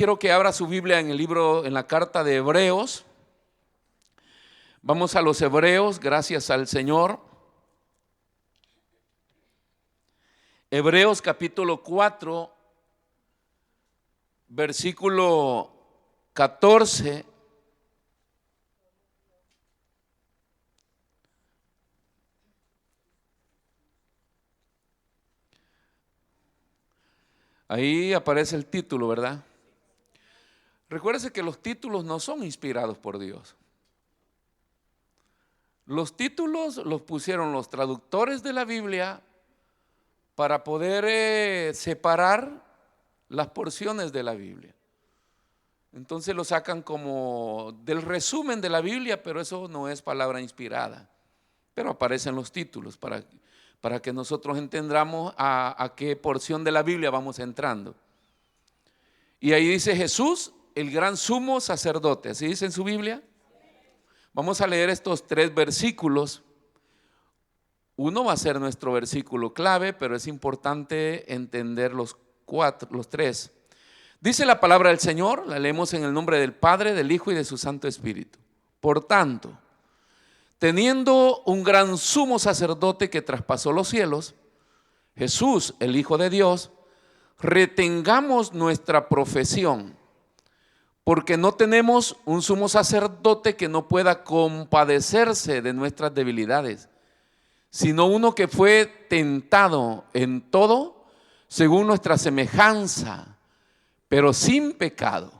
quiero que abra su Biblia en el libro, en la carta de Hebreos. Vamos a los Hebreos, gracias al Señor. Hebreos capítulo 4, versículo 14. Ahí aparece el título, ¿verdad? Recuérdese que los títulos no son inspirados por Dios. Los títulos los pusieron los traductores de la Biblia para poder separar las porciones de la Biblia. Entonces lo sacan como del resumen de la Biblia, pero eso no es palabra inspirada. Pero aparecen los títulos para que nosotros entendamos a qué porción de la Biblia vamos entrando. Y ahí dice Jesús, el gran sumo sacerdote, ¿así dice en su Biblia? Vamos a leer estos 3 versículos. Uno va a ser nuestro versículo clave, pero es importante entender los 3. Dice la palabra del Señor, la leemos en el nombre del Padre, del Hijo y de su Santo Espíritu. Por tanto, teniendo un gran sumo sacerdote que traspasó los cielos, Jesús, el Hijo de Dios, retengamos nuestra profesión, porque no tenemos un sumo sacerdote que no pueda compadecerse de nuestras debilidades, sino uno que fue tentado en todo según nuestra semejanza, pero sin pecado.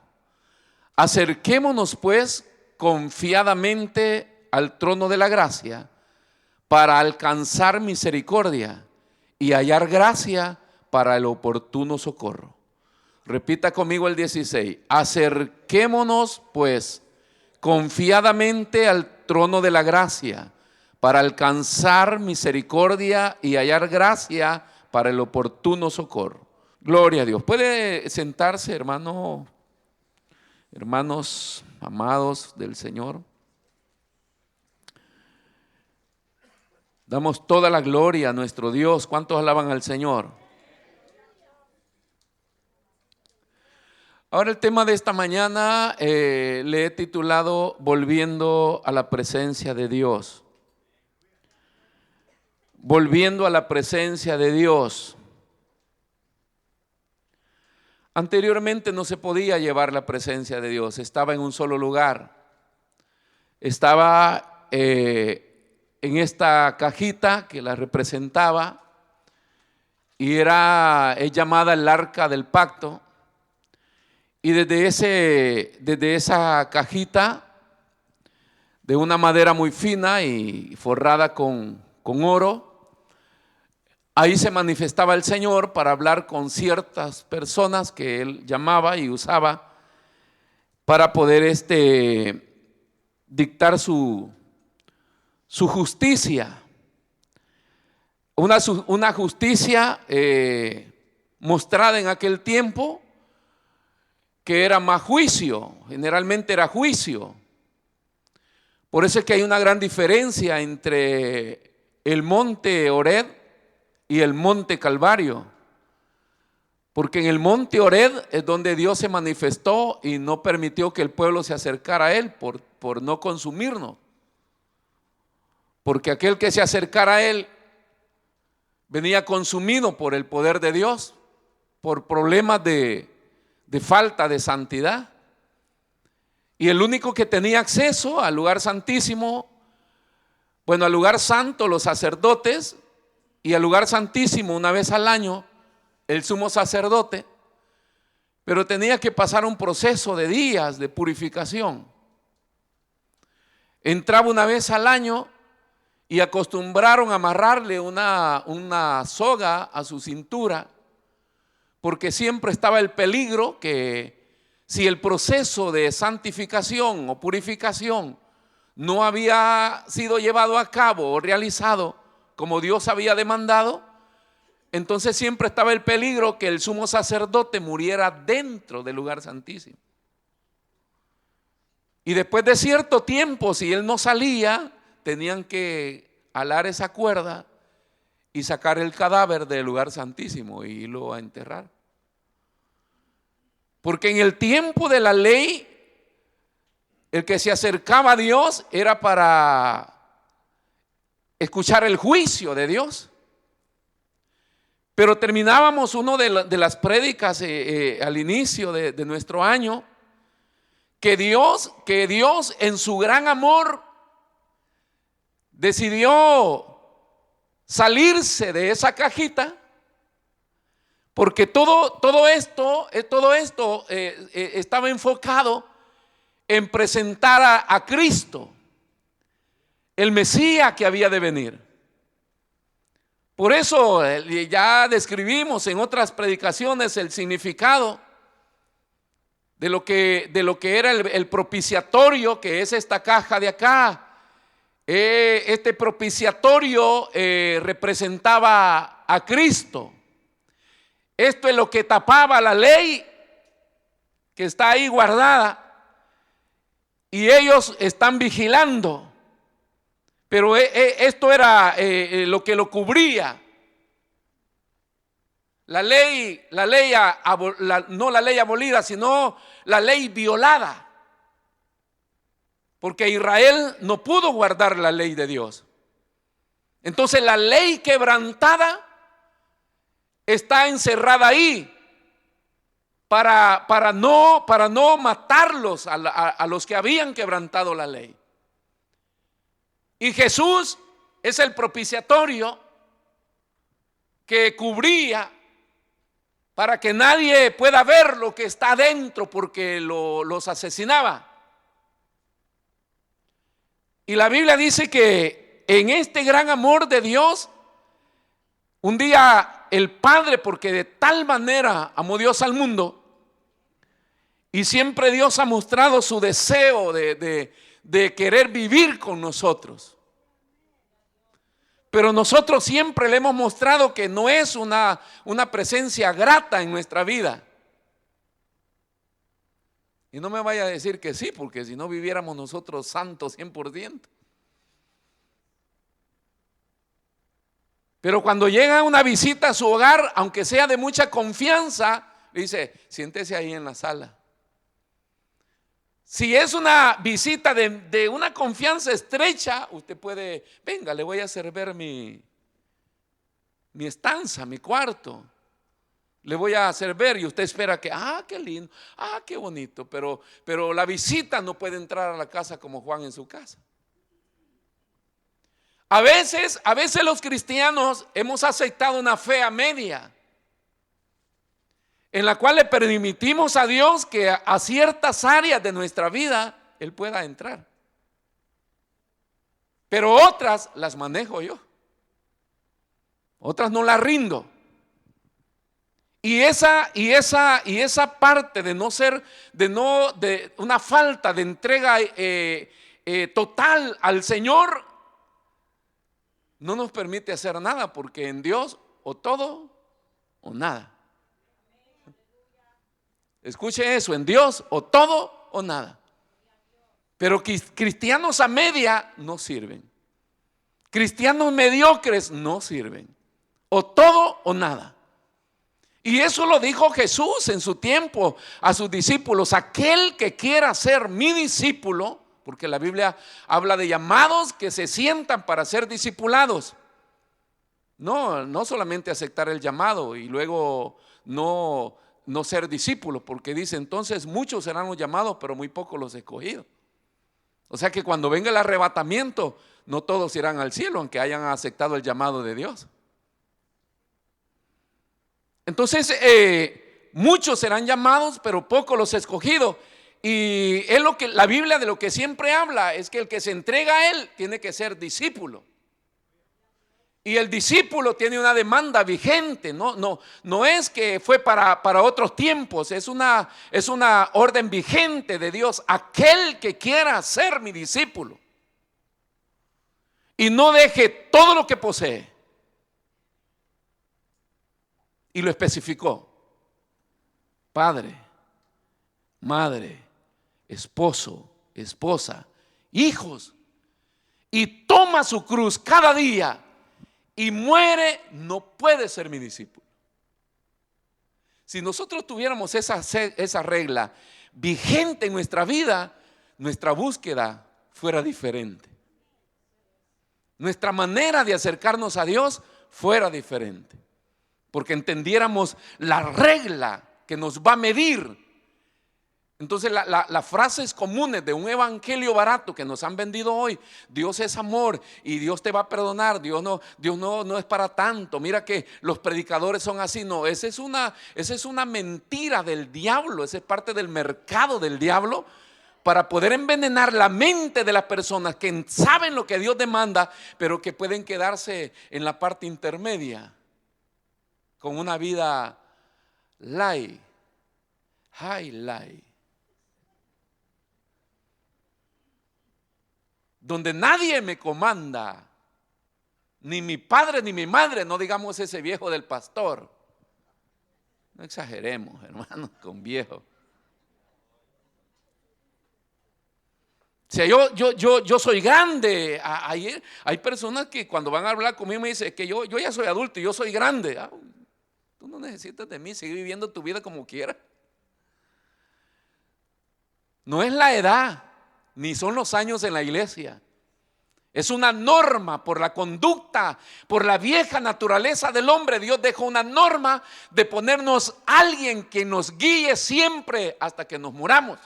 Acerquémonos pues confiadamente al trono de la gracia para alcanzar misericordia y hallar gracia para el oportuno socorro. Repita conmigo el 16. Acerquémonos pues confiadamente al trono de la gracia para alcanzar misericordia y hallar gracia para el oportuno socorro. Gloria a Dios. Puede sentarse, hermanos amados del Señor. Damos toda la gloria a nuestro Dios. ¿Cuántos alaban al Señor? Ahora el tema de esta mañana le he titulado Volviendo a la presencia de Dios. Volviendo a la presencia de Dios. Anteriormente no se podía llevar la presencia de Dios, estaba en un solo lugar. Estaba en esta cajita que la representaba y es llamada el arca del pacto. Y desde esa cajita de una madera muy fina y forrada con oro, ahí se manifestaba el Señor para hablar con ciertas personas que Él llamaba y usaba para poder dictar su justicia. Una justicia mostrada en aquel tiempo que era más juicio, generalmente era juicio. Por eso es que hay una gran diferencia entre el monte Horeb y el monte Calvario, porque en el monte Horeb es donde Dios se manifestó y no permitió que el pueblo se acercara a Él por no consumirnos, porque aquel que se acercara a Él venía consumido por el poder de Dios, por problemas de falta de santidad, y el único que tenía acceso al lugar santísimo, al lugar santo, los sacerdotes, y al lugar santísimo una vez al año el sumo sacerdote, pero tenía que pasar un proceso de días de purificación. Entraba una vez al año y acostumbraron a amarrarle una soga a su cintura, porque siempre estaba el peligro que si el proceso de santificación o purificación no había sido llevado a cabo o realizado como Dios había demandado, entonces siempre estaba el peligro que el sumo sacerdote muriera dentro del lugar santísimo. Y después de cierto tiempo, si él no salía, tenían que alar esa cuerda y sacar el cadáver del lugar santísimo y irlo a enterrar. Porque en el tiempo de la ley, el que se acercaba a Dios era para escuchar el juicio de Dios. Pero terminábamos una de las prédicas al inicio de nuestro año, que Dios en su gran amor decidió salirse de esa cajita, porque todo esto estaba enfocado en presentar a Cristo, el Mesías que había de venir. Por eso ya describimos en otras predicaciones el significado de lo que era el propiciatorio, que es esta caja de acá. Este propiciatorio representaba a Cristo. Esto es lo que tapaba la ley que está ahí guardada, y ellos están vigilando. Pero esto era lo que lo cubría. No la ley abolida, sino la ley violada. Porque Israel no pudo guardar la ley de Dios. Entonces la ley quebrantada está encerrada ahí para no matarlos a los que habían quebrantado la ley. Y Jesús es el propiciatorio que cubría para que nadie pueda ver lo que está adentro, porque los asesinaba. Y la Biblia dice que en este gran amor de Dios, un día el Padre, porque de tal manera amó Dios al mundo, y siempre Dios ha mostrado su deseo de querer vivir con nosotros. Pero nosotros siempre le hemos mostrado que no es una presencia grata en nuestra vida. Y no me vaya a decir que sí, porque si no viviéramos nosotros santos 100%. Pero cuando llega una visita a su hogar, aunque sea de mucha confianza, le dice: siéntese ahí en la sala. Si es una visita de una confianza estrecha, usted puede: venga, le voy a servir mi estancia, mi cuarto. Le voy a servir, y usted espera que, qué lindo, qué bonito. Pero la visita no puede entrar a la casa como Juan en su casa. A veces los cristianos hemos aceptado una fe a media, en la cual le permitimos a Dios que a ciertas áreas de nuestra vida Él pueda entrar. Pero otras las manejo yo. Otras no las rindo. Y esa parte de una falta de entrega total al Señor no nos permite hacer nada, porque en Dios o todo o nada. Escuche eso: en Dios o todo o nada. Pero cristianos a media no sirven. Cristianos mediocres no sirven. O todo o nada. Y eso lo dijo Jesús en su tiempo a sus discípulos: aquel que quiera ser mi discípulo, porque la Biblia habla de llamados que se sientan para ser discipulados. No solamente aceptar el llamado y luego no ser discípulos, porque dice: entonces muchos serán los llamados, pero muy pocos los escogidos. O sea que cuando venga el arrebatamiento, no todos irán al cielo, aunque hayan aceptado el llamado de Dios. Entonces muchos serán llamados, pero pocos los escogidos. Y es lo que la Biblia de lo que siempre habla, es que el que se entrega a Él tiene que ser discípulo. Y el discípulo tiene una demanda vigente, no es que fue para otros tiempos, es una orden vigente de Dios: aquel que quiera ser mi discípulo y no deje todo lo que posee. Y lo especificó: padre, madre, esposo, esposa, hijos, y toma su cruz cada día y muere, no puede ser mi discípulo. Si nosotros tuviéramos esa regla vigente en nuestra vida, nuestra búsqueda fuera diferente. Nuestra manera de acercarnos a Dios fuera diferente. Porque entendiéramos la regla que nos va a medir. Entonces las frases comunes de un evangelio barato que nos han vendido hoy: Dios es amor y Dios te va a perdonar, Dios no es para tanto, mira que los predicadores son así. No, esa es una mentira del diablo, esa es parte del mercado del diablo para poder envenenar la mente de las personas que saben lo que Dios demanda, pero que pueden quedarse en la parte intermedia con una vida light, high light, donde nadie me comanda, ni mi padre ni mi madre, no digamos ese viejo del pastor. No exageremos, hermanos, con viejo. O sea, yo soy grande. Hay personas que cuando van a hablar conmigo me dicen que yo ya soy adulto y yo soy grande. Tú no necesitas de mí, sigue viviendo tu vida como quieras. No es la edad, ni son los años en la iglesia. Es una norma por la conducta, por la vieja naturaleza del hombre. Dios dejó una norma de ponernos alguien que nos guíe siempre hasta que nos muramos.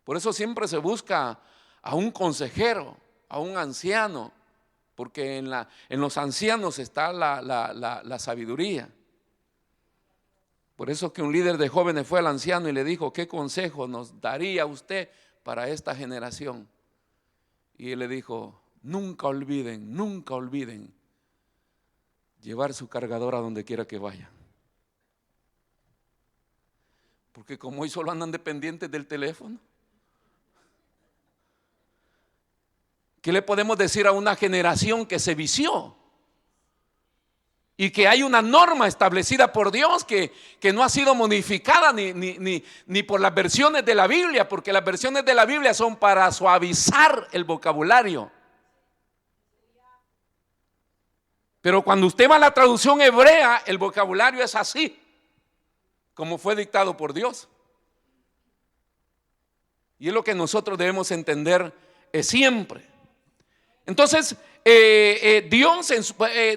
Por eso siempre se busca a un consejero, a un anciano, porque en los ancianos está la sabiduría. Por eso que un líder de jóvenes fue al anciano y le dijo: ¿qué consejo nos daría usted para esta generación? Y él le dijo: nunca olviden llevar su cargador a donde quiera que vayan. Porque como hoy solo andan dependientes del teléfono, ¿qué le podemos decir a una generación que se vició? Y que hay una norma establecida por Dios que no ha sido modificada ni por las versiones de la Biblia, porque las versiones de la Biblia son para suavizar el vocabulario. Pero cuando usted va a la traducción hebrea, el vocabulario es así, como fue dictado por Dios. Y es lo que nosotros debemos entender siempre. Entonces, Dios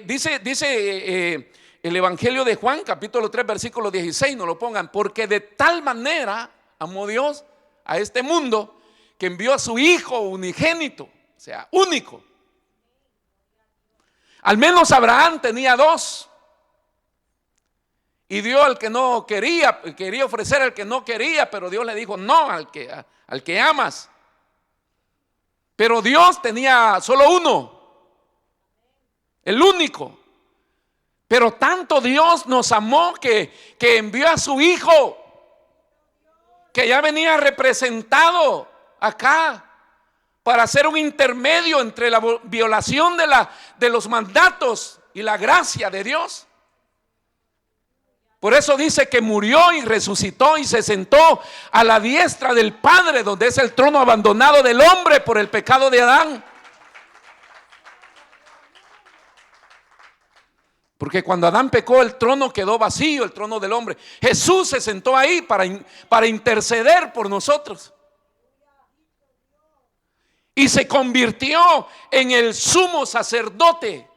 dice el Evangelio de Juan, capítulo 3, versículo 16, no lo pongan: porque de tal manera amó Dios a este mundo que envió a su Hijo unigénito, o sea, único. Al menos Abraham tenía dos, y dio al que no quería ofrecer al que no quería, pero Dios le dijo: no, al que amas. Pero Dios tenía solo uno, el único. Pero tanto Dios nos amó que envió a su Hijo, que ya venía representado acá para ser un intermedio entre la violación de los mandatos y la gracia de Dios. Por eso dice que murió y resucitó y se sentó a la diestra del Padre, donde es el trono abandonado del hombre por el pecado de Adán. Porque cuando Adán pecó, el trono quedó vacío, el trono del hombre. Jesús se sentó ahí para interceder por nosotros. Y se convirtió en el sumo sacerdote.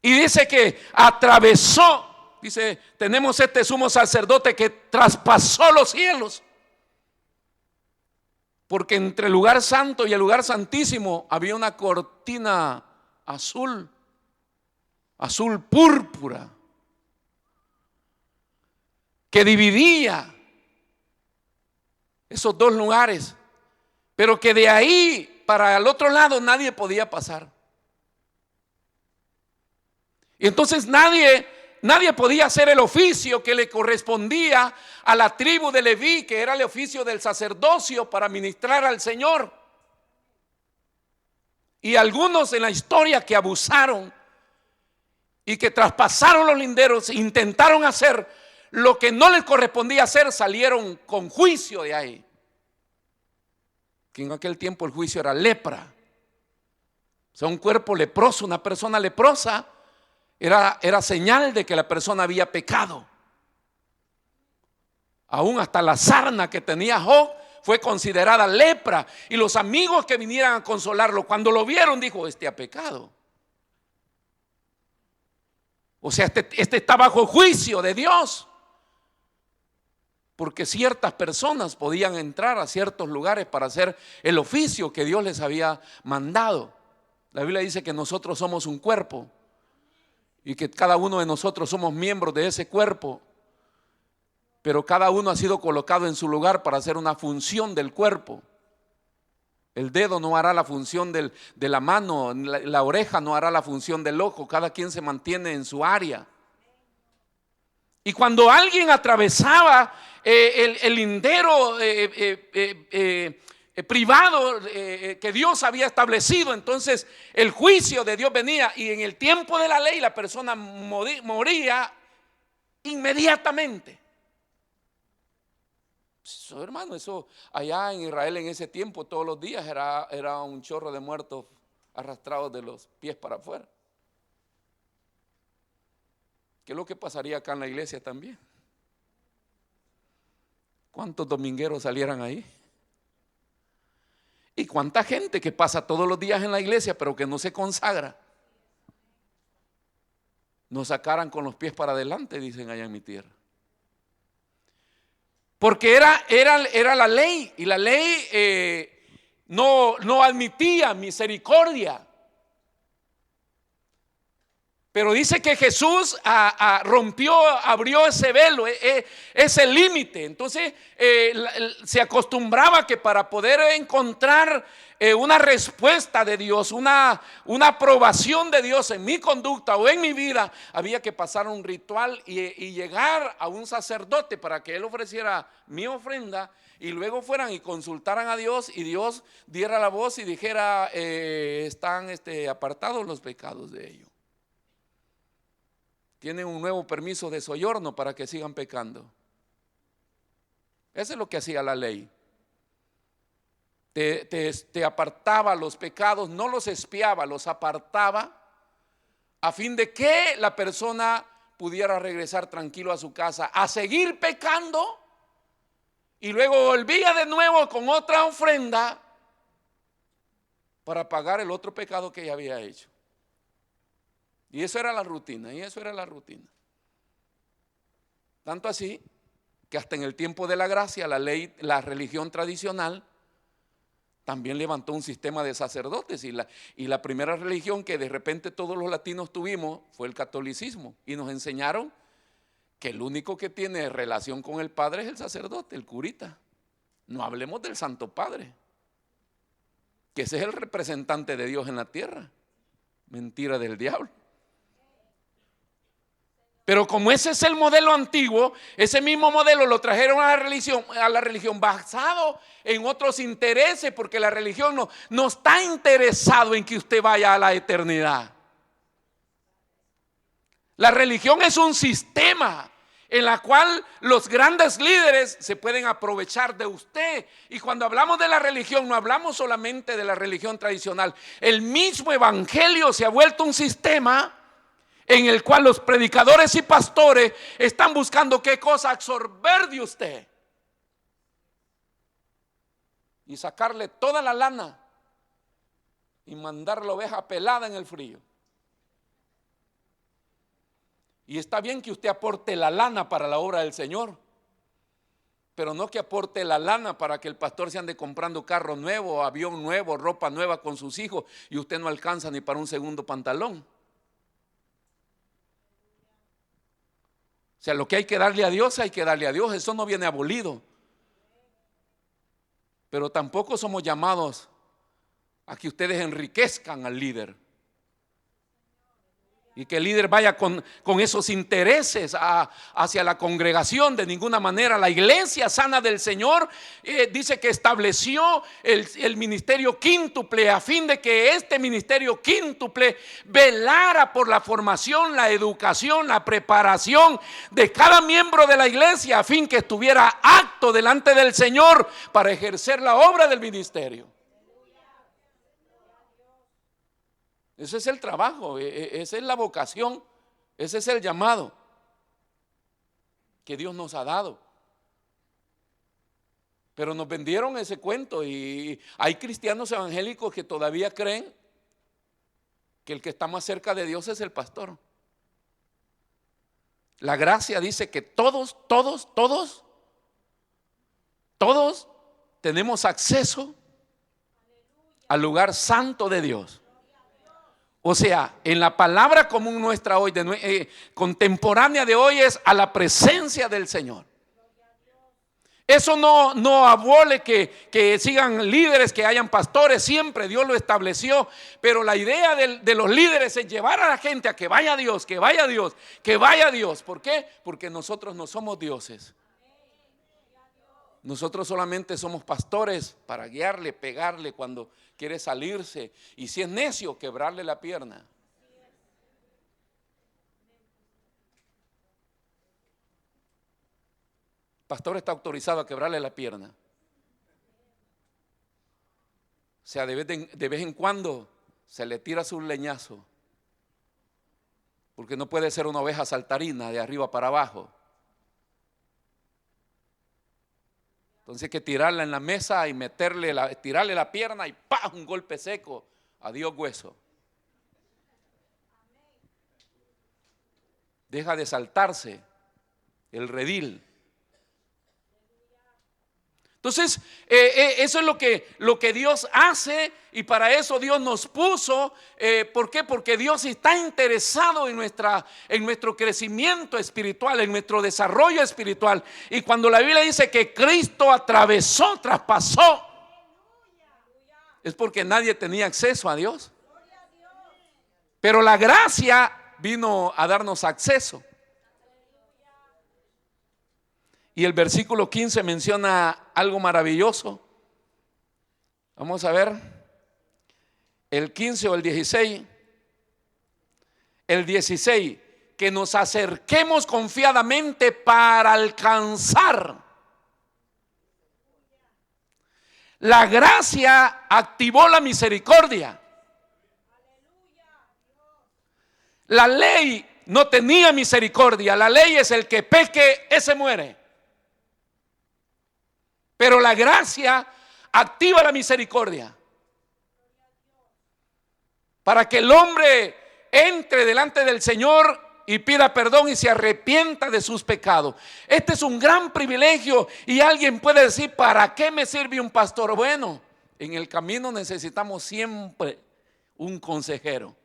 Y dice que atravesó. Dice, tenemos este sumo sacerdote que traspasó los cielos. Porque entre el lugar santo y el lugar santísimo había una cortina azul púrpura, que dividía esos dos lugares, pero que de ahí para el otro lado nadie podía pasar. Y entonces nadie podía hacer el oficio que le correspondía a la tribu de Leví, que era el oficio del sacerdocio para ministrar al Señor. Y algunos en la historia que abusaron y que traspasaron los linderos, intentaron hacer lo que no les correspondía hacer, salieron con juicio de ahí. Que en aquel tiempo el juicio era lepra. O sea, un cuerpo leproso, una persona leprosa, Era señal de que la persona había pecado. Aún hasta la sarna que tenía Job fue considerada lepra. Y los amigos que vinieran a consolarlo, cuando lo vieron, dijo: este ha pecado. O sea, este está bajo juicio de Dios. Porque ciertas personas podían entrar a ciertos lugares para hacer el oficio que Dios les había mandado. La Biblia dice que nosotros somos un cuerpo y que cada uno de nosotros somos miembros de ese cuerpo, pero cada uno ha sido colocado en su lugar para hacer una función del cuerpo. El dedo no hará la función de la mano, la oreja no hará la función del ojo, cada quien se mantiene en su área. Y cuando alguien atravesaba el lindero privado que Dios había establecido, entonces el juicio de Dios venía, y en el tiempo de la ley la persona moría inmediatamente. Eso, hermano, eso allá en Israel en ese tiempo todos los días era un chorro de muertos arrastrados de los pies para afuera. ¿Qué es lo que pasaría acá en la iglesia también? ¿Cuántos domingueros salieran ahí? ¿Y cuánta gente que pasa todos los días en la iglesia pero que no se consagra? Nos sacaran con los pies para adelante, dicen allá en mi tierra. Porque era la ley, y la ley no admitía misericordia. Pero dice que Jesús abrió ese velo, ese límite. Entonces se acostumbraba que para poder encontrar una respuesta de Dios, una aprobación de Dios en mi conducta o en mi vida, había que pasar un ritual y llegar a un sacerdote para que él ofreciera mi ofrenda, y luego fueran y consultaran a Dios, y Dios diera la voz y dijera: están apartados los pecados de ellos. Tienen un nuevo permiso de soyorno para que sigan pecando. Eso es lo que hacía la ley. Te apartaba los pecados, no los expiaba, los apartaba, a fin de que la persona pudiera regresar tranquilo a su casa, a seguir pecando, y luego volvía de nuevo con otra ofrenda para pagar el otro pecado que ya había hecho. Y eso era la rutina, Tanto así que hasta en el tiempo de la gracia, la religión tradicional también levantó un sistema de sacerdotes, y la primera religión que de repente todos los latinos tuvimos fue el catolicismo, y nos enseñaron que el único que tiene relación con el Padre es el sacerdote, el curita. No hablemos del Santo Padre, que ese es el representante de Dios en la tierra. Mentira del diablo. Pero como ese es el modelo antiguo, ese mismo modelo lo trajeron a la religión basado en otros intereses, porque la religión no está interesado en que usted vaya a la eternidad. La religión es un sistema en la cual los grandes líderes se pueden aprovechar de usted. Y cuando hablamos de la religión, no hablamos solamente de la religión tradicional. El mismo evangelio se ha vuelto un sistema en el cual los predicadores y pastores están buscando qué cosa absorber de usted y sacarle toda la lana y mandar la oveja pelada en el frío. Y está bien que usted aporte la lana para la obra del Señor, pero no que aporte la lana para que el pastor se ande comprando carro nuevo, avión nuevo, ropa nueva con sus hijos, y usted no alcanza ni para un segundo pantalón. O sea, lo que hay que darle a Dios, hay que darle a Dios. Eso no viene abolido. Pero tampoco somos llamados a que ustedes enriquezcan al líder y que el líder vaya con esos intereses hacia la congregación. De ninguna manera. La iglesia sana del Señor dice que estableció el ministerio quíntuple, a fin de que este ministerio quíntuple velara por la formación, la educación, la preparación de cada miembro de la iglesia, a fin que estuviera apto delante del Señor para ejercer la obra del ministerio. Ese es el trabajo, esa es la vocación Ese es el llamado que Dios nos ha dado. Pero nos vendieron ese cuento y hay cristianos evangélicos que todavía creen que el que está más cerca de Dios es el pastor. La gracia dice que todos tenemos acceso al lugar santo de Dios. O sea, en la palabra común nuestra hoy, contemporánea de hoy, es a la presencia del Señor. Eso no abole que sigan líderes, que hayan pastores, siempre Dios lo estableció. Pero la idea de los líderes es llevar a la gente a que vaya a Dios, que vaya a Dios, que vaya a Dios. ¿Por qué? Porque nosotros no somos dioses. Nosotros solamente somos pastores para guiarle, pegarle cuando quiere salirse, y si es necio, quebrarle la pierna. El pastor está autorizado a quebrarle la pierna. O sea, de vez en cuando se le tira su leñazo, porque no puede ser una oveja saltarina de arriba para abajo. Entonces hay que tirarla en la mesa y tirarle la pierna y ¡pam! Un golpe seco. Adiós hueso. Deja de saltarse el redil. Entonces, eso es lo que Dios hace, y para eso Dios nos puso. ¿Por qué? Porque Dios está interesado en nuestro crecimiento espiritual, en nuestro desarrollo espiritual. Y cuando la Biblia dice que Cristo traspasó, es porque nadie tenía acceso a Dios. Pero la gracia vino a darnos acceso. Y el versículo 15 menciona algo maravilloso. Vamos a ver el 15 o el 16. El 16, que nos acerquemos confiadamente para alcanzar. La gracia activó la misericordia. La ley no tenía misericordia. La ley es el que peque, ese muere. Pero la gracia activa la misericordia para que el hombre entre delante del Señor y pida perdón y se arrepienta de sus pecados. Este es un gran privilegio, y alguien puede decir: ¿para qué me sirve un pastor? Bueno, en el camino necesitamos siempre un consejero.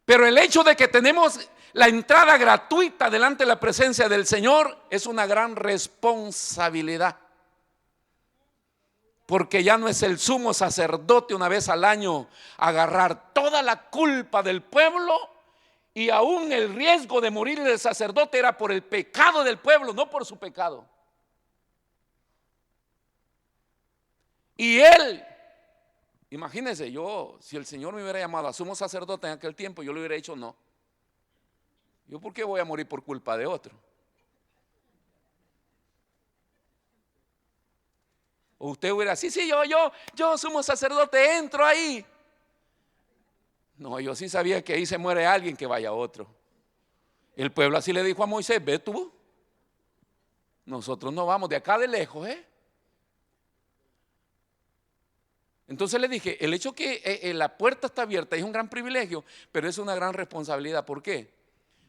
Pero el hecho de que tenemos la entrada gratuita delante de la presencia del Señor es una gran responsabilidad. Porque ya no es el sumo sacerdote una vez al año agarrar toda la culpa del pueblo, y aún el riesgo de morir del sacerdote era por el pecado del pueblo, no por su pecado. Y él, imagínense, si el Señor me hubiera llamado a sumo sacerdote en aquel tiempo, yo le hubiera dicho no. ¿Yo por qué voy a morir por culpa de otro? O usted hubiera, sí, yo sumo sacerdote, entro ahí. No, yo sí sabía que ahí se muere alguien, que vaya otro. El pueblo así le dijo a Moisés: ve tú, nosotros no vamos, de acá de lejos, Entonces le dije, el hecho que la puerta está abierta es un gran privilegio, pero es una gran responsabilidad. ¿Por qué?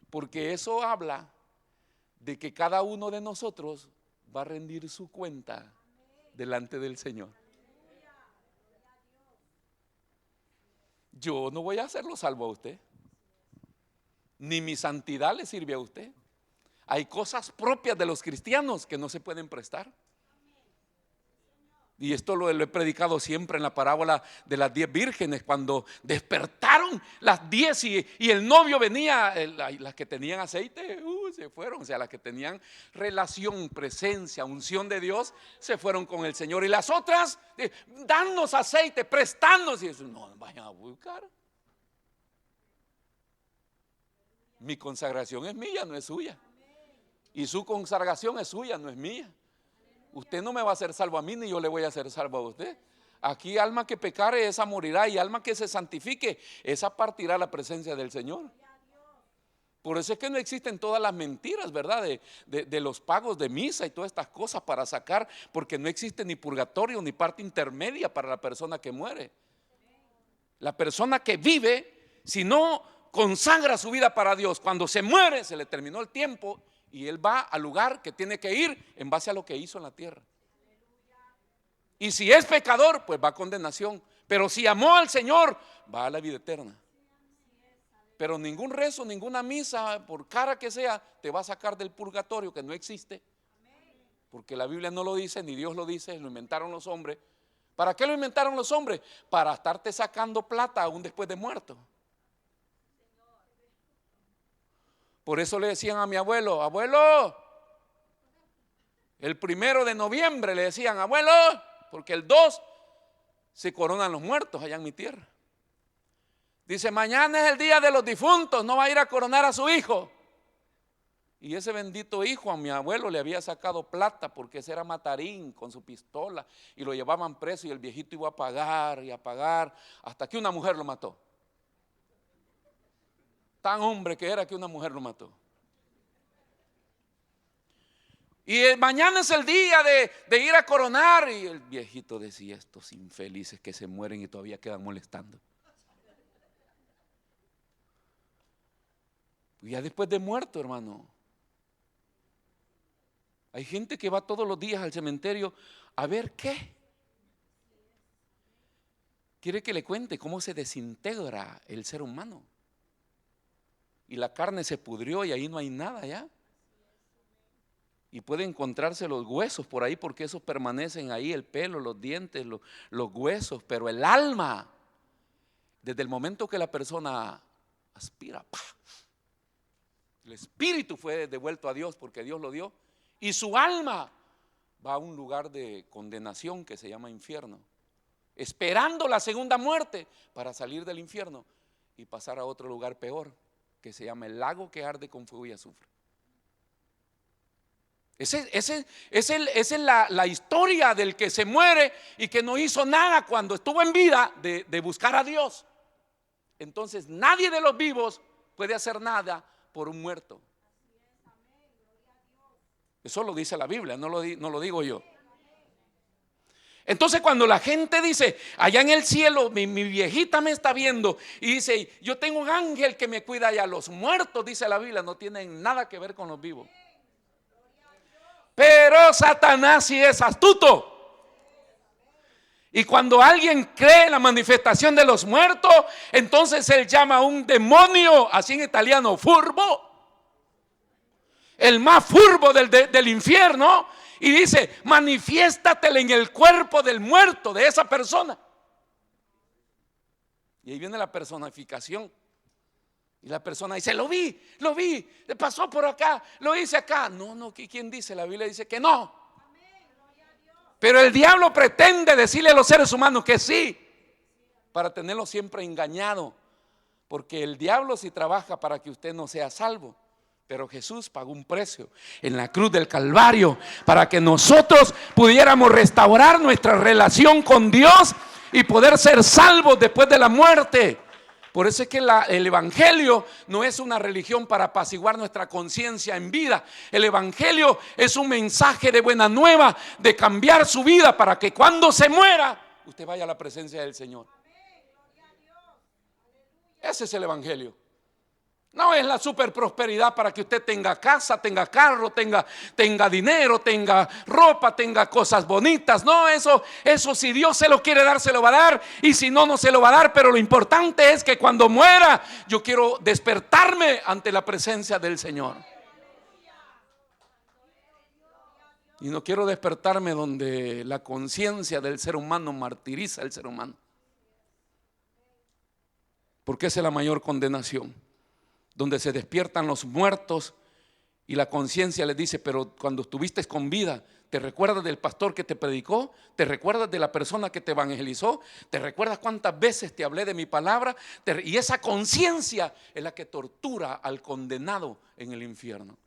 Porque eso habla de que cada uno de nosotros va a rendir su cuenta delante del Señor. Yo no voy a hacerlo salvo a usted, ni mi santidad le sirve a usted. Hay cosas propias de los cristianos que no se pueden prestar. Y esto lo he predicado siempre en la parábola de las 10 vírgenes. Cuando despertaron las 10 y el novio venía, las que tenían aceite se fueron. O sea, las que tenían relación, presencia, unción de Dios, se fueron con el Señor. Y las otras, danos aceite, prestándonos. Y eso, no vayan a buscar. Mi consagración es mía, no es suya. Y su consagración es suya, no es mía. Usted no me va a hacer salvo a mí, ni yo le voy a hacer salvo a usted. Aquí alma que pecare, esa morirá, y alma que se santifique, esa partirá a la presencia del Señor. Por eso es que no existen todas las mentiras, ¿verdad? De los pagos de misa y todas estas cosas para sacar, porque no existe ni purgatorio ni parte intermedia para la persona que muere. La persona que vive, si no consagra su vida para Dios, cuando se muere, se le terminó el tiempo y él va al lugar que tiene que ir en base a lo que hizo en la tierra. Y si es pecador, pues va a condenación. Pero si amó al Señor, va a la vida eterna. Pero ningún rezo, ninguna misa, por cara que sea, te va a sacar del purgatorio, que no existe. Porque la Biblia no lo dice, ni Dios lo dice, lo inventaron los hombres. ¿Para qué lo inventaron los hombres? Para estarte sacando plata aún después de muerto. Por eso le decían a mi abuelo: abuelo, el 1 de noviembre le decían: abuelo, porque el 2 se coronan los muertos allá en mi tierra. Dice: mañana es el día de los difuntos, no va a ir a coronar a su hijo. Y ese bendito hijo a mi abuelo le había sacado plata, porque ese era matarín con su pistola, y lo llevaban preso y el viejito iba a pagar y a pagar, hasta que una mujer lo mató. Tan hombre que era que una mujer lo mató. Y mañana es el día de ir a coronar. Y el viejito decía: estos infelices que se mueren y todavía quedan molestando. Y ya después de muerto, hermano, hay gente que va todos los días al cementerio a ver qué. Quiere que le cuente cómo se desintegra el ser humano. Y la carne se pudrió y ahí no hay nada ya. Y puede encontrarse los huesos por ahí, porque esos permanecen ahí: el pelo, los dientes, los huesos. Pero el alma, desde el momento que la persona aspira, ¡pah!, el espíritu fue devuelto a Dios porque Dios lo dio, y su alma va a un lugar de condenación que se llama infierno, esperando la segunda muerte para salir del infierno y pasar a otro lugar peor, que se llama el lago que arde con fuego y azufre. Esa es la historia del que se muere y que no hizo nada cuando estuvo en vida de buscar a Dios. Entonces nadie de los vivos puede hacer nada por un muerto. Eso lo dice la Biblia, no lo digo yo. Entonces cuando la gente dice: allá en el cielo mi viejita me está viendo, y dice: yo tengo un ángel que me cuida allá. Los muertos, dice la Biblia, no tienen nada que ver con los vivos. Pero Satanás sí es astuto. Y cuando alguien cree en la manifestación de los muertos, entonces él llama a un demonio, así en italiano, furbo, el más furbo del infierno, y dice: manifiéstatele en el cuerpo del muerto, de esa persona. Y ahí viene la personificación. Y la persona dice: lo vi, pasó por acá, lo hice acá. No, ¿quién dice? La Biblia dice que no. Pero el diablo pretende decirle a los seres humanos que sí, para tenerlo siempre engañado. Porque el diablo sí trabaja para que usted no sea salvo. Pero Jesús pagó un precio en la cruz del Calvario para que nosotros pudiéramos restaurar nuestra relación con Dios y poder ser salvos después de la muerte. Por eso es que el evangelio no es una religión para apaciguar nuestra conciencia en vida. El evangelio es un mensaje de buena nueva, de cambiar su vida para que cuando se muera usted vaya a la presencia del Señor. Ese es el evangelio. No es la super prosperidad para que usted tenga casa, tenga carro, tenga dinero, tenga ropa, tenga cosas bonitas. No, eso si Dios se lo quiere dar, se lo va a dar. Y si no, no se lo va a dar. Pero lo importante es que cuando muera, yo quiero despertarme ante la presencia del Señor. Y no quiero despertarme donde la conciencia del ser humano martiriza al ser humano. Porque esa es la mayor condenación. Donde se despiertan los muertos y la conciencia les dice: pero cuando estuviste con vida, ¿te recuerdas del pastor que te predicó? ¿Te recuerdas de la persona que te evangelizó? ¿Te recuerdas cuántas veces te hablé de mi palabra? Y esa conciencia es la que tortura al condenado en el infierno.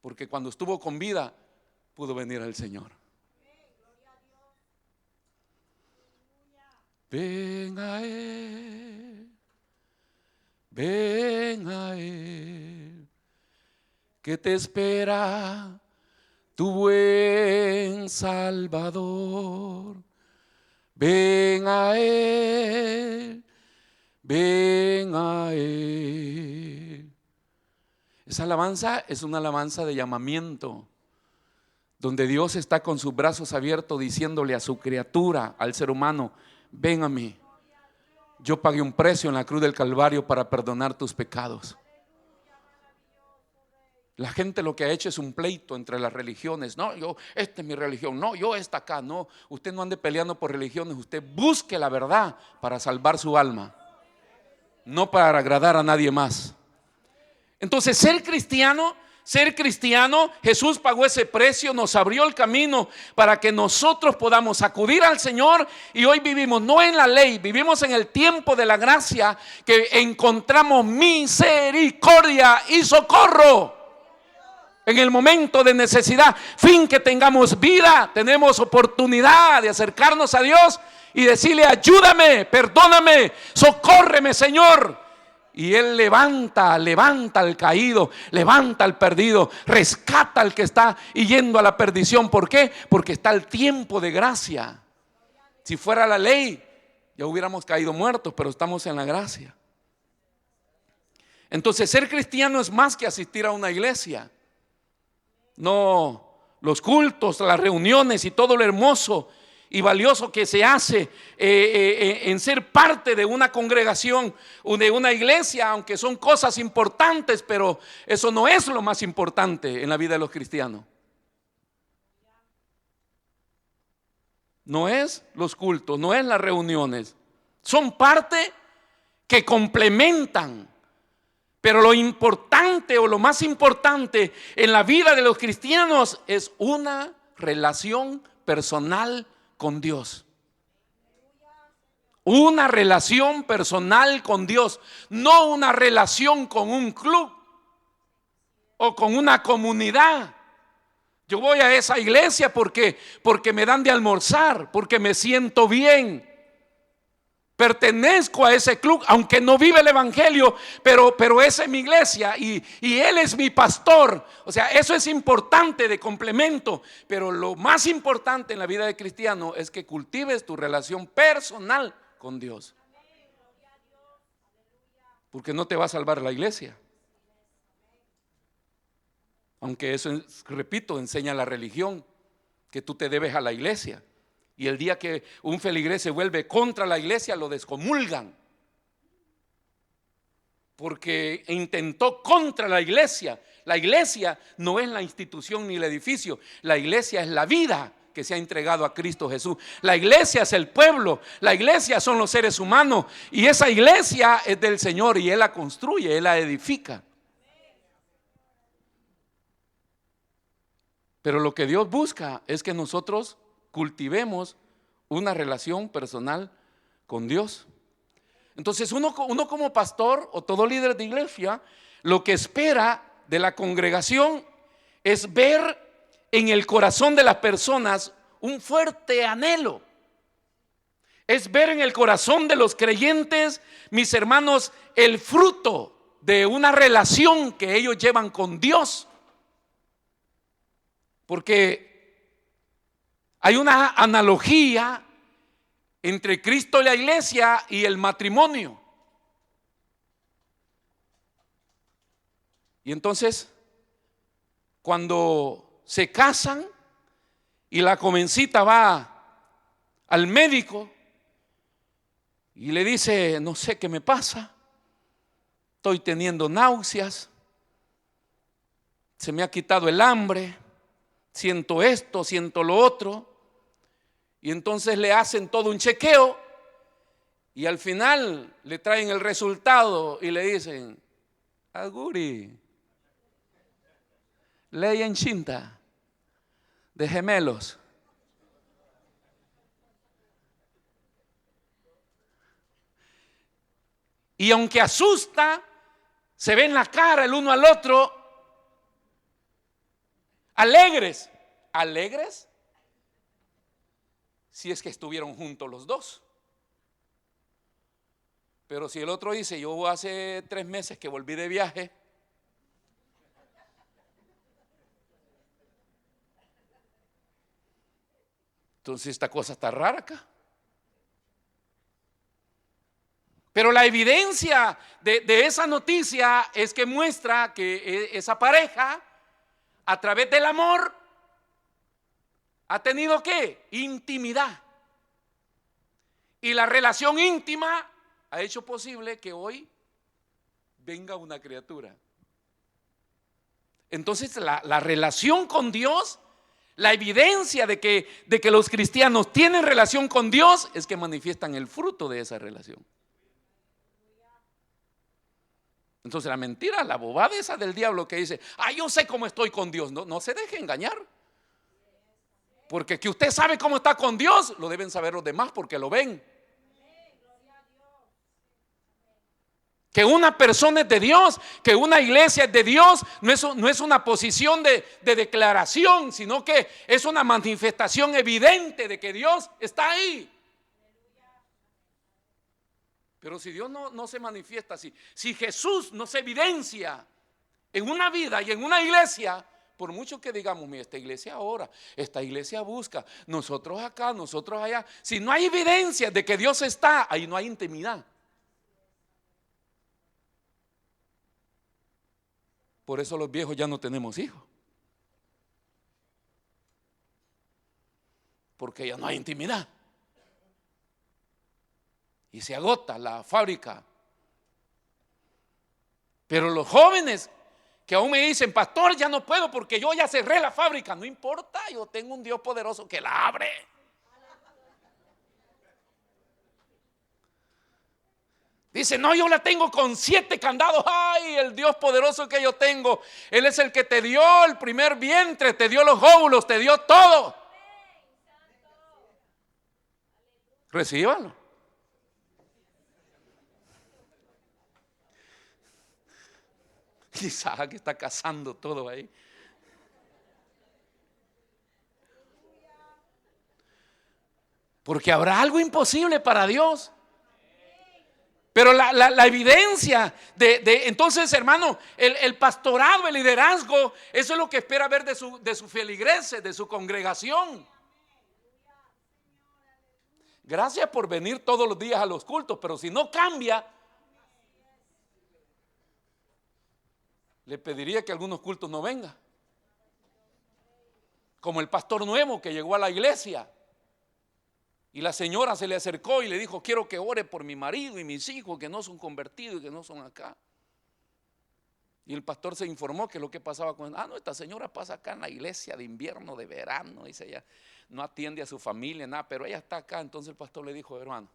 Porque cuando estuvo con vida pudo venir al Señor. Ven a Él. Ven a Él. que te espera tu buen Salvador. Ven a Él, ven a Él. Esa alabanza es una alabanza de llamamiento, donde Dios está con sus brazos abiertos diciéndole a su criatura, al ser humano: ven a mí. Yo pagué un precio en la cruz del Calvario para perdonar tus pecados. La gente lo que ha hecho es un pleito entre las religiones. No, esta es mi religión. No, yo esta acá. No, usted no ande peleando por religiones. Usted busque la verdad para salvar su alma, no para agradar a nadie más. Entonces, ser cristiano, Jesús pagó ese precio, nos abrió el camino para que nosotros podamos acudir al Señor. Y hoy vivimos no en la ley, vivimos en el tiempo de la gracia, que encontramos misericordia y socorro en el momento de necesidad. Fin que tengamos vida, tenemos oportunidad de acercarnos a Dios y decirle: ayúdame, perdóname, socórreme, Señor. Y Él levanta al caído, levanta al perdido, rescata al que está yendo a la perdición. ¿Por qué? Porque está el tiempo de gracia. Si fuera la ley, ya hubiéramos caído muertos, pero estamos en la gracia. Entonces, ser cristiano es más que asistir a una iglesia. No, los cultos, las reuniones y todo lo hermoso y valioso que se hace en ser parte de una congregación o de una iglesia, aunque son cosas importantes, pero eso no es lo más importante en la vida de los cristianos. No es los cultos, no es las reuniones, son parte que complementan. Pero lo importante o lo más importante en la vida de los cristianos es una relación personal con Dios. Una relación personal con Dios, no una relación con un club o con una comunidad. Yo voy a esa iglesia porque me dan de almorzar, porque me siento bien. Pertenezco a ese club, aunque no vive el evangelio, pero esa es mi iglesia y él es mi pastor. O sea, eso es importante de complemento, pero lo más importante en la vida de cristiano es que cultives tu relación personal con Dios. Porque no te va a salvar la iglesia. Aunque eso, repito, enseña la religión, que tú te debes a la iglesia. Y el día que un feligrés se vuelve contra la iglesia, lo descomulgan, porque intentó contra la iglesia. La iglesia no es la institución ni el edificio. La iglesia es la vida que se ha entregado a Cristo Jesús. La iglesia es el pueblo. La iglesia son los seres humanos. Y esa iglesia es del Señor y Él la construye, Él la edifica. Pero lo que Dios busca es que nosotros cultivemos una relación personal con Dios. Entonces uno como pastor o todo líder de iglesia, lo que espera de la congregación es ver en el corazón de las personas un fuerte anhelo. Es ver en el corazón de los creyentes, mis hermanos, el fruto de una relación que ellos llevan con Dios. Porque hay una analogía entre Cristo y la iglesia y el matrimonio. Y entonces, cuando se casan y la jovencita va al médico y le dice: no sé qué me pasa, estoy teniendo náuseas, se me ha quitado el hambre, siento esto, siento lo otro. Y entonces le hacen todo un chequeo y al final le traen el resultado y le dicen: Aguri, ley en chinta de gemelos. Y aunque asusta, se ven la cara el uno al otro alegres. ¿Alegres? Si es que estuvieron juntos los dos. Pero si el otro dice: yo hace 3 meses que volví de viaje Entonces esta cosa está rara acá. Pero la evidencia de esa noticia es que muestra que esa pareja, a través del amor, ha tenido ¿qué? Intimidad. Y la relación íntima ha hecho posible que hoy venga una criatura. Entonces la relación con Dios, la evidencia de que los cristianos tienen relación con Dios es que manifiestan el fruto de esa relación. Entonces la mentira, la bobada esa del diablo que dice, yo sé cómo estoy con Dios. No se deje engañar. Porque que usted sabe cómo está con Dios, lo deben saber los demás porque lo ven. Que una persona es de Dios, que una iglesia es de Dios, no es una posición de declaración, sino que es una manifestación evidente de que Dios está ahí. Pero si Dios no se manifiesta así, si Jesús no se evidencia en una vida y en una iglesia, por mucho que digamos, mira, esta iglesia ora, esta iglesia busca, nosotros acá, nosotros allá, si no hay evidencia de que Dios está, ahí no hay intimidad. Por eso los viejos ya no tenemos hijos, porque ya no hay intimidad. Y se agota la fábrica. Pero los jóvenes que aún me dicen, pastor, ya no puedo porque yo ya cerré la fábrica. No importa, yo tengo un Dios poderoso que la abre. Dice, no, yo la tengo con 7 candados. Ay, el Dios poderoso que yo tengo, Él es el que te dio el primer vientre, te dio los óvulos, te dio todo. Recíbanlo. Isaac está cazando todo ahí. Porque habrá algo imposible para Dios. Pero la evidencia entonces, hermano, el pastorado, el liderazgo, eso es lo que espera ver de su feligreses, de su congregación. Gracias por venir todos los días a los cultos, pero si no cambia, le pediría que algunos cultos no venga. Como el pastor nuevo que llegó a la iglesia y la señora se le acercó y le dijo, quiero que ore por mi marido y mis hijos que no son convertidos y que no son acá. Y el pastor se informó que lo que pasaba con no, esta señora pasa acá en la iglesia de invierno, de verano, dice ella, no atiende a su familia, nada, pero ella está acá. Entonces el pastor le dijo, hermano,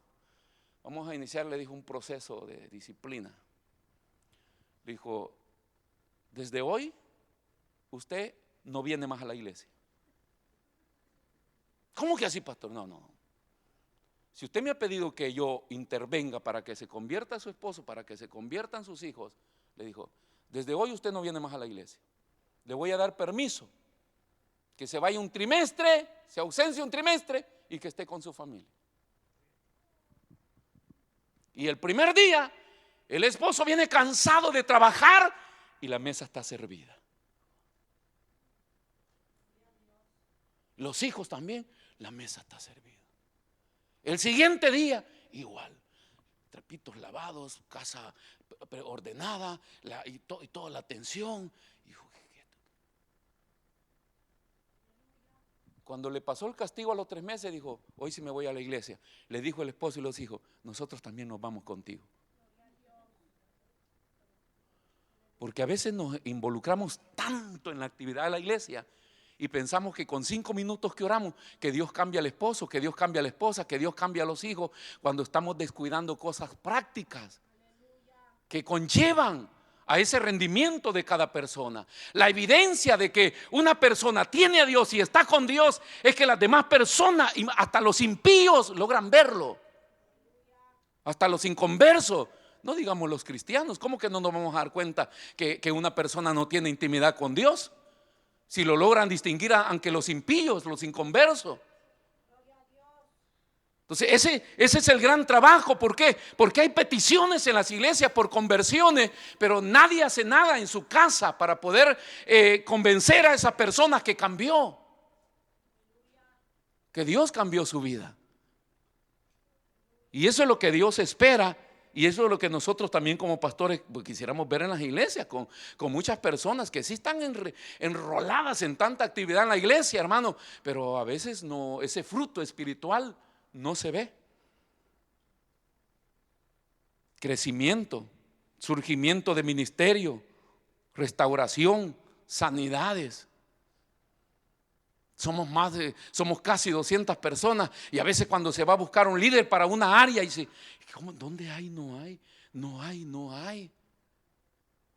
vamos a iniciar, le dijo, un proceso de disciplina. Le dijo, desde hoy usted no viene más a la iglesia. ¿Cómo que así, pastor? No. Si usted me ha pedido que yo intervenga para que se convierta su esposo, para que se conviertan sus hijos, le dijo, desde hoy usted no viene más a la iglesia. Le voy a dar permiso que se vaya un trimestre, se ausencie un trimestre y que esté con su familia. Y el primer día, el esposo viene cansado de trabajar y la mesa está servida. Los hijos también, la mesa está servida. El siguiente día, igual, trapitos lavados, casa ordenada y toda la atención. Cuando le pasó el castigo a los 3 meses, dijo, hoy sí me voy a la iglesia. Le dijo el esposo y los hijos, nosotros también nos vamos contigo. Porque a veces nos involucramos tanto en la actividad de la iglesia y pensamos que con 5 minutos que oramos, que Dios cambia al esposo, que Dios cambia a la esposa, que Dios cambia a los hijos, cuando estamos descuidando cosas prácticas que conllevan a ese rendimiento de cada persona. La evidencia de que una persona tiene a Dios y está con Dios es que las demás personas, hasta los impíos, logran verlo. Hasta los inconversos, no digamos los cristianos. ¿Cómo que no nos vamos a dar cuenta que una persona no tiene intimidad con Dios? Si lo logran distinguir aunque los impíos, los inconversos. Entonces ese es el gran trabajo. ¿Por qué? Porque hay peticiones en las iglesias por conversiones, pero nadie hace nada en su casa para poder convencer a esa persona que cambió. que Dios cambió su vida. Y eso es lo que Dios espera. Y eso es lo que nosotros también como pastores quisiéramos ver en las iglesias, con muchas personas que sí están enroladas en tanta actividad en la iglesia, hermano, pero a veces no, ese fruto espiritual no se ve. Crecimiento, surgimiento de ministerio, restauración, sanidades. Somos casi 200 personas y a veces cuando se va a buscar un líder para una área y dice, ¿dónde hay? No hay.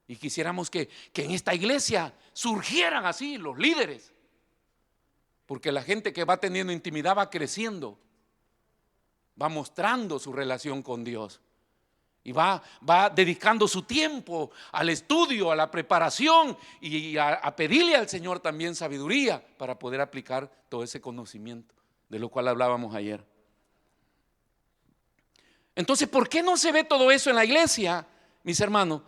Y quisiéramos que en esta iglesia surgieran así los líderes, porque la gente que va teniendo intimidad va creciendo, va mostrando su relación con Dios. Y va dedicando su tiempo al estudio, a la preparación y a pedirle al Señor también sabiduría para poder aplicar todo ese conocimiento de lo cual hablábamos ayer. Entonces, ¿por qué no se ve todo eso en la iglesia, mis hermanos?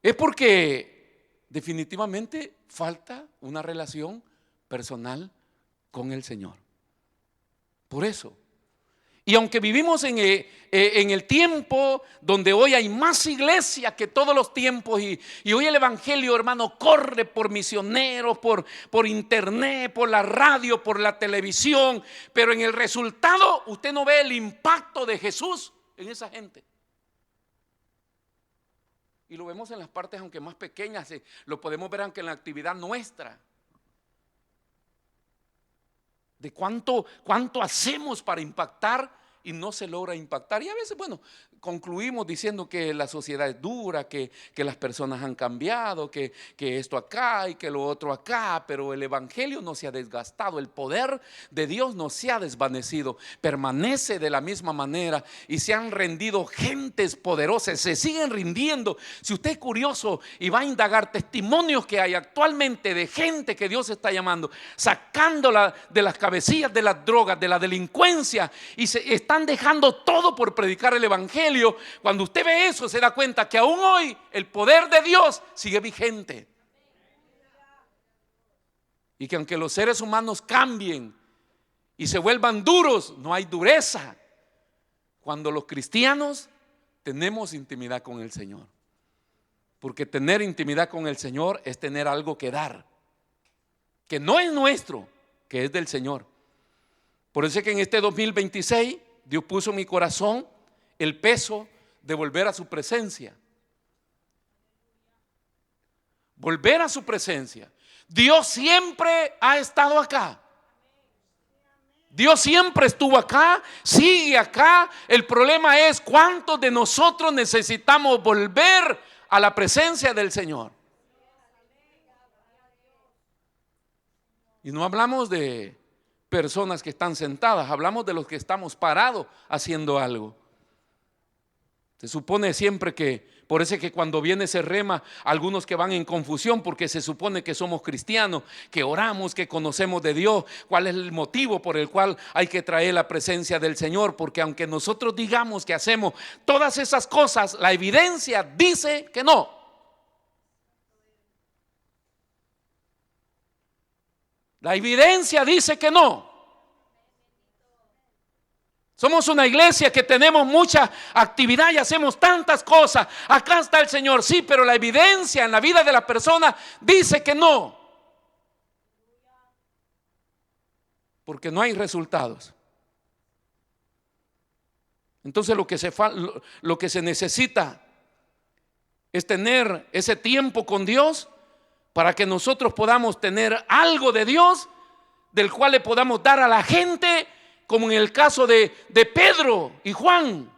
Es porque definitivamente falta una relación personal con el Señor. Por eso. Y aunque vivimos en el tiempo donde hoy hay más iglesia que todos los tiempos y hoy el evangelio, hermano, corre por misioneros, por internet, por la radio, por la televisión, pero en el resultado usted no ve el impacto de Jesús en esa gente. Y lo vemos en las partes aunque más pequeñas, lo podemos ver aunque en la actividad nuestra. De cuánto hacemos para impactar y no se logra impactar. Y a veces, bueno, concluimos diciendo que la sociedad es dura, que las personas han cambiado, que esto acá y que lo otro acá, pero el evangelio no se ha desgastado, el poder de Dios no se ha desvanecido, permanece de la misma manera y se han rendido gentes poderosas, se siguen rindiendo. Si usted es curioso y va a indagar testimonios que hay actualmente de gente que Dios está llamando, sacándola de las cabecillas de las drogas, de la delincuencia, y se están dejando todo por predicar el evangelio. Cuando usted ve eso, se da cuenta que aún hoy el poder de Dios sigue vigente. Y que aunque los seres humanos cambien y se vuelvan duros, no hay dureza cuando los cristianos tenemos intimidad con el Señor. Porque tener intimidad con el Señor es tener algo que dar, que no es nuestro, que es del Señor. Por eso es que en este 2026 Dios puso en mi corazón el peso de volver a su presencia. Volver a su presencia. Dios siempre ha estado acá. Dios siempre estuvo acá, sigue acá. El problema es cuántos de nosotros necesitamos volver a la presencia del Señor. Y no hablamos de personas que están sentadas, hablamos de los que estamos parados haciendo algo. Se supone siempre que, por eso es que cuando viene ese rema, algunos que van en confusión porque se supone que somos cristianos, que oramos, que conocemos de Dios. ¿Cuál es el motivo por el cual hay que traer la presencia del Señor? Porque aunque nosotros digamos que hacemos todas esas cosas, la evidencia dice que no. La evidencia dice que no. Somos una iglesia que tenemos mucha actividad y hacemos tantas cosas. Acá está el Señor, sí, pero la evidencia en la vida de la persona dice que no. Porque no hay resultados. Entonces lo que se necesita es tener ese tiempo con Dios para que nosotros podamos tener algo de Dios del cual le podamos dar a la gente, como en el caso de Pedro y Juan,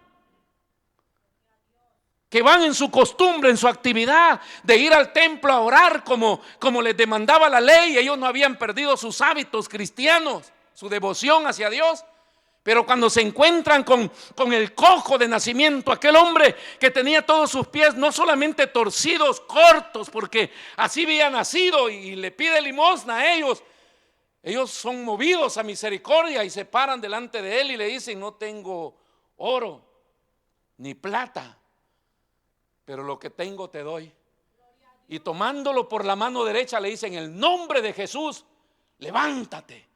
que van en su costumbre, en su actividad de ir al templo a orar como les demandaba la ley. Ellos no habían perdido sus hábitos cristianos, su devoción hacia Dios. Pero cuando se encuentran con el cojo de nacimiento, aquel hombre que tenía todos sus pies no solamente torcidos, cortos, porque así había nacido, y le pide limosna a ellos. Ellos son movidos a misericordia y se paran delante de él y le dicen: no tengo oro ni plata, pero lo que tengo te doy. Y tomándolo por la mano derecha le dicen: en el nombre de Jesús, levántate.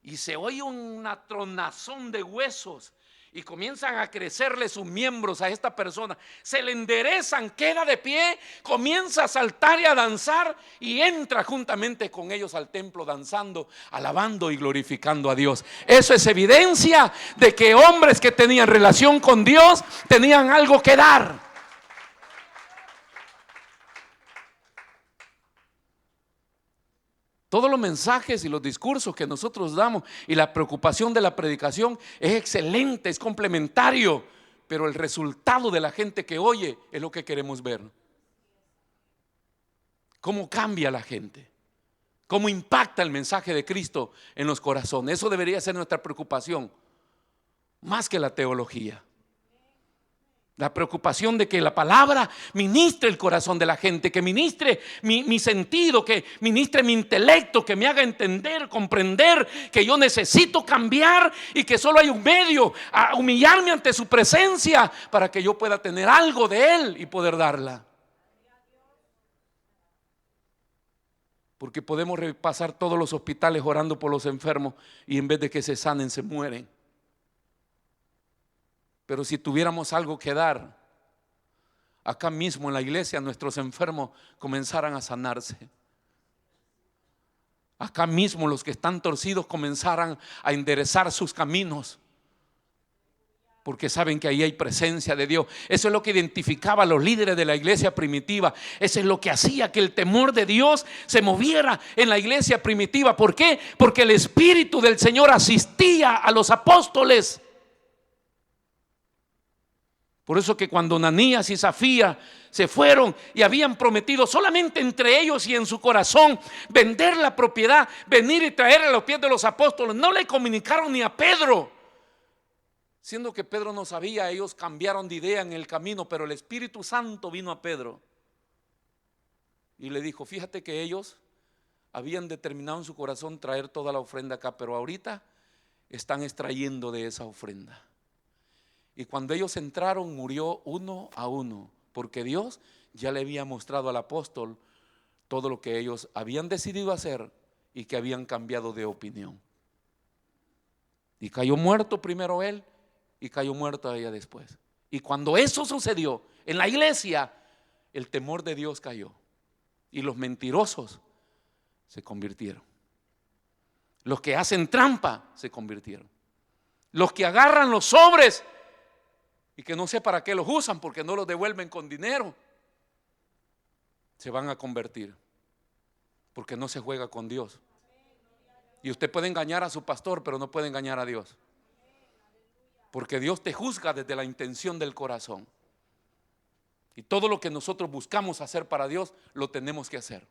y se oye una tronazón de huesos y comienzan a crecerle sus miembros a esta persona, se le enderezan, queda de pie, comienza a saltar y a danzar y entra juntamente con ellos al templo danzando, alabando y glorificando a Dios. Eso es evidencia de que hombres que tenían relación con Dios tenían algo que dar. Todos los mensajes y los discursos que nosotros damos y la preocupación de la predicación es excelente, es complementario, pero el resultado de la gente que oye es lo que queremos ver. ¿Cómo cambia la gente? ¿Cómo impacta el mensaje de Cristo en los corazones? Eso debería ser nuestra preocupación, más que la teología. La preocupación de que la palabra ministre el corazón de la gente, que ministre mi sentido, que ministre mi intelecto, que me haga entender, comprender que yo necesito cambiar y que solo hay un medio, a humillarme ante su presencia para que yo pueda tener algo de Él y poder darla. Porque podemos repasar todos los hospitales orando por los enfermos y en vez de que se sanen, se mueren. Pero si tuviéramos algo que dar, acá mismo en la iglesia nuestros enfermos comenzaran a sanarse. Acá mismo los que están torcidos comenzaran a enderezar sus caminos, porque saben que ahí hay presencia de Dios. Eso es lo que identificaba a los líderes de la iglesia primitiva. Eso es lo que hacía que el temor de Dios se moviera en la iglesia primitiva. ¿Por qué? Porque el Espíritu del Señor asistía a los apóstoles. Por eso que cuando Ananías y Zafira se fueron y habían prometido solamente entre ellos y en su corazón vender la propiedad, venir y traer a los pies de los apóstoles, no le comunicaron ni a Pedro. Siendo que Pedro no sabía, ellos cambiaron de idea en el camino, pero el Espíritu Santo vino a Pedro y le dijo: fíjate que ellos habían determinado en su corazón traer toda la ofrenda acá, pero ahorita están extrayendo de esa ofrenda. Y cuando ellos entraron, murió uno a uno, porque Dios ya le había mostrado al apóstol todo lo que ellos habían decidido hacer y que habían cambiado de opinión. Y cayó muerto primero él y cayó muerto ella después. Y cuando eso sucedió en la iglesia, el temor de Dios cayó y los mentirosos se convirtieron. Los que hacen trampa se convirtieron. Los que agarran los sobres y que no sé para qué los usan, porque no los devuelven con dinero, se van a convertir, porque no se juega con Dios. Y usted puede engañar a su pastor, pero no puede engañar a Dios, porque Dios te juzga desde la intención del corazón. Y todo lo que nosotros buscamos hacer para Dios, lo tenemos que hacer.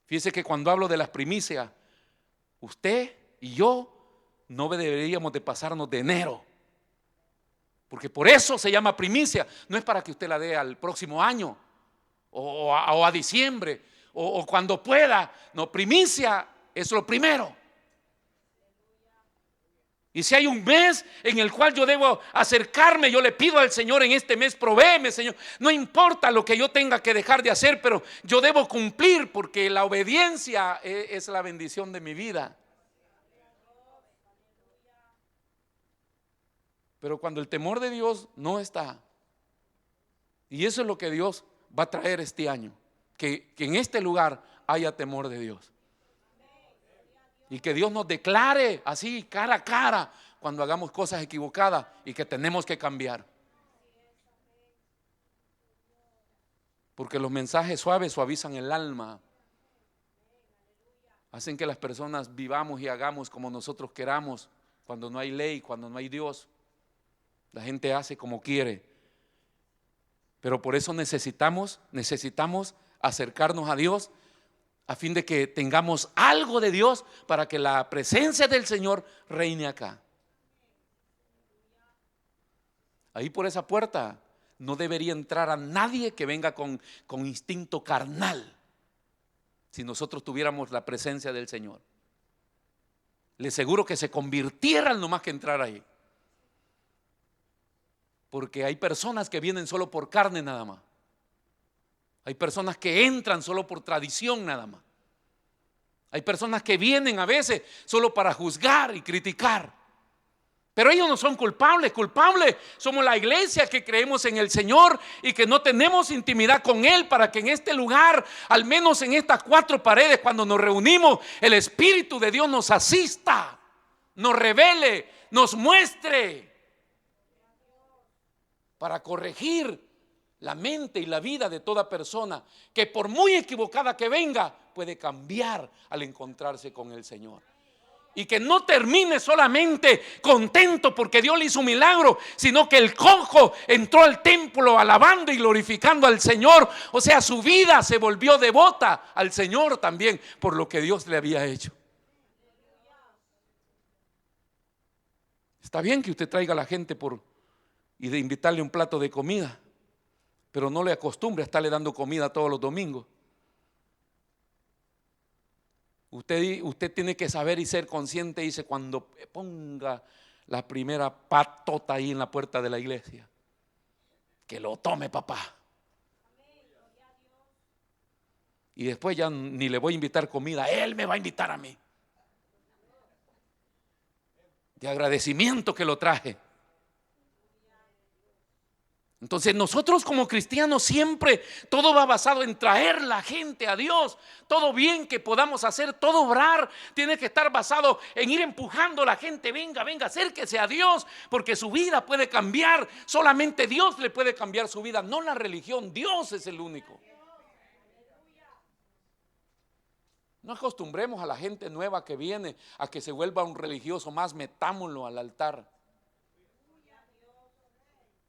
Fíjese que cuando hablo de las primicias, usted y yo no deberíamos de pasarnos de enero, porque por eso se llama primicia. No es para que usted la dé al próximo año o a diciembre o cuando pueda. No, primicia es lo primero. Y si hay un mes en el cual yo debo acercarme, yo le pido al Señor: en este mes provéeme, Señor. No importa lo que yo tenga que dejar de hacer, pero yo debo cumplir, porque la obediencia es la bendición de mi vida. Pero cuando el temor de Dios no está, y eso es lo que Dios va a traer este año, que en este lugar haya temor de Dios. Y que Dios nos declare así cara a cara cuando hagamos cosas equivocadas y que tenemos que cambiar. Porque los mensajes suaves suavizan el alma, hacen que las personas vivamos y hagamos como nosotros queramos. Cuando no hay ley, cuando no hay Dios, la gente hace como quiere. Pero por eso necesitamos acercarnos a Dios, a fin de que tengamos algo de Dios, para que la presencia del Señor reine acá. Ahí por esa puerta no debería entrar a nadie que venga con instinto carnal, si nosotros tuviéramos la presencia del Señor. Les aseguro que se convirtieran nomás que entrar ahí. Porque hay personas que vienen solo por carne nada más. Hay personas que entran solo por tradición nada más. Hay personas que vienen a veces solo para juzgar y criticar, pero ellos no son culpables. Culpables somos la iglesia que creemos en el Señor y que no tenemos intimidad con Él, para que en este lugar, al menos en estas 4 paredes, cuando nos reunimos, el Espíritu de Dios nos asista, nos revele, nos muestre, para corregir la mente y la vida de toda persona que, por muy equivocada que venga, puede cambiar al encontrarse con el Señor. Y que no termine solamente contento porque Dios le hizo un milagro, sino que el cojo entró al templo alabando y glorificando al Señor. O sea, su vida se volvió devota al Señor también por lo que Dios le había hecho. Está bien que usted traiga a la gente y de invitarle un plato de comida, pero no le acostumbre a estarle dando comida todos los domingos. Usted tiene que saber y ser consciente, dice, cuando ponga la primera patota ahí en la puerta de la iglesia, que lo tome, papá. Y después ya ni le voy a invitar comida, Él me va a invitar a mí. De agradecimiento que lo traje. Entonces nosotros como cristianos siempre todo va basado en traer la gente a Dios. Todo bien que podamos hacer, todo obrar tiene que estar basado en ir empujando a la gente. Venga, venga, acérquese a Dios, porque su vida puede cambiar. Solamente Dios le puede cambiar su vida, no la religión. Dios es el único. No acostumbremos a la gente nueva que viene a que se vuelva un religioso más, metámoslo al altar.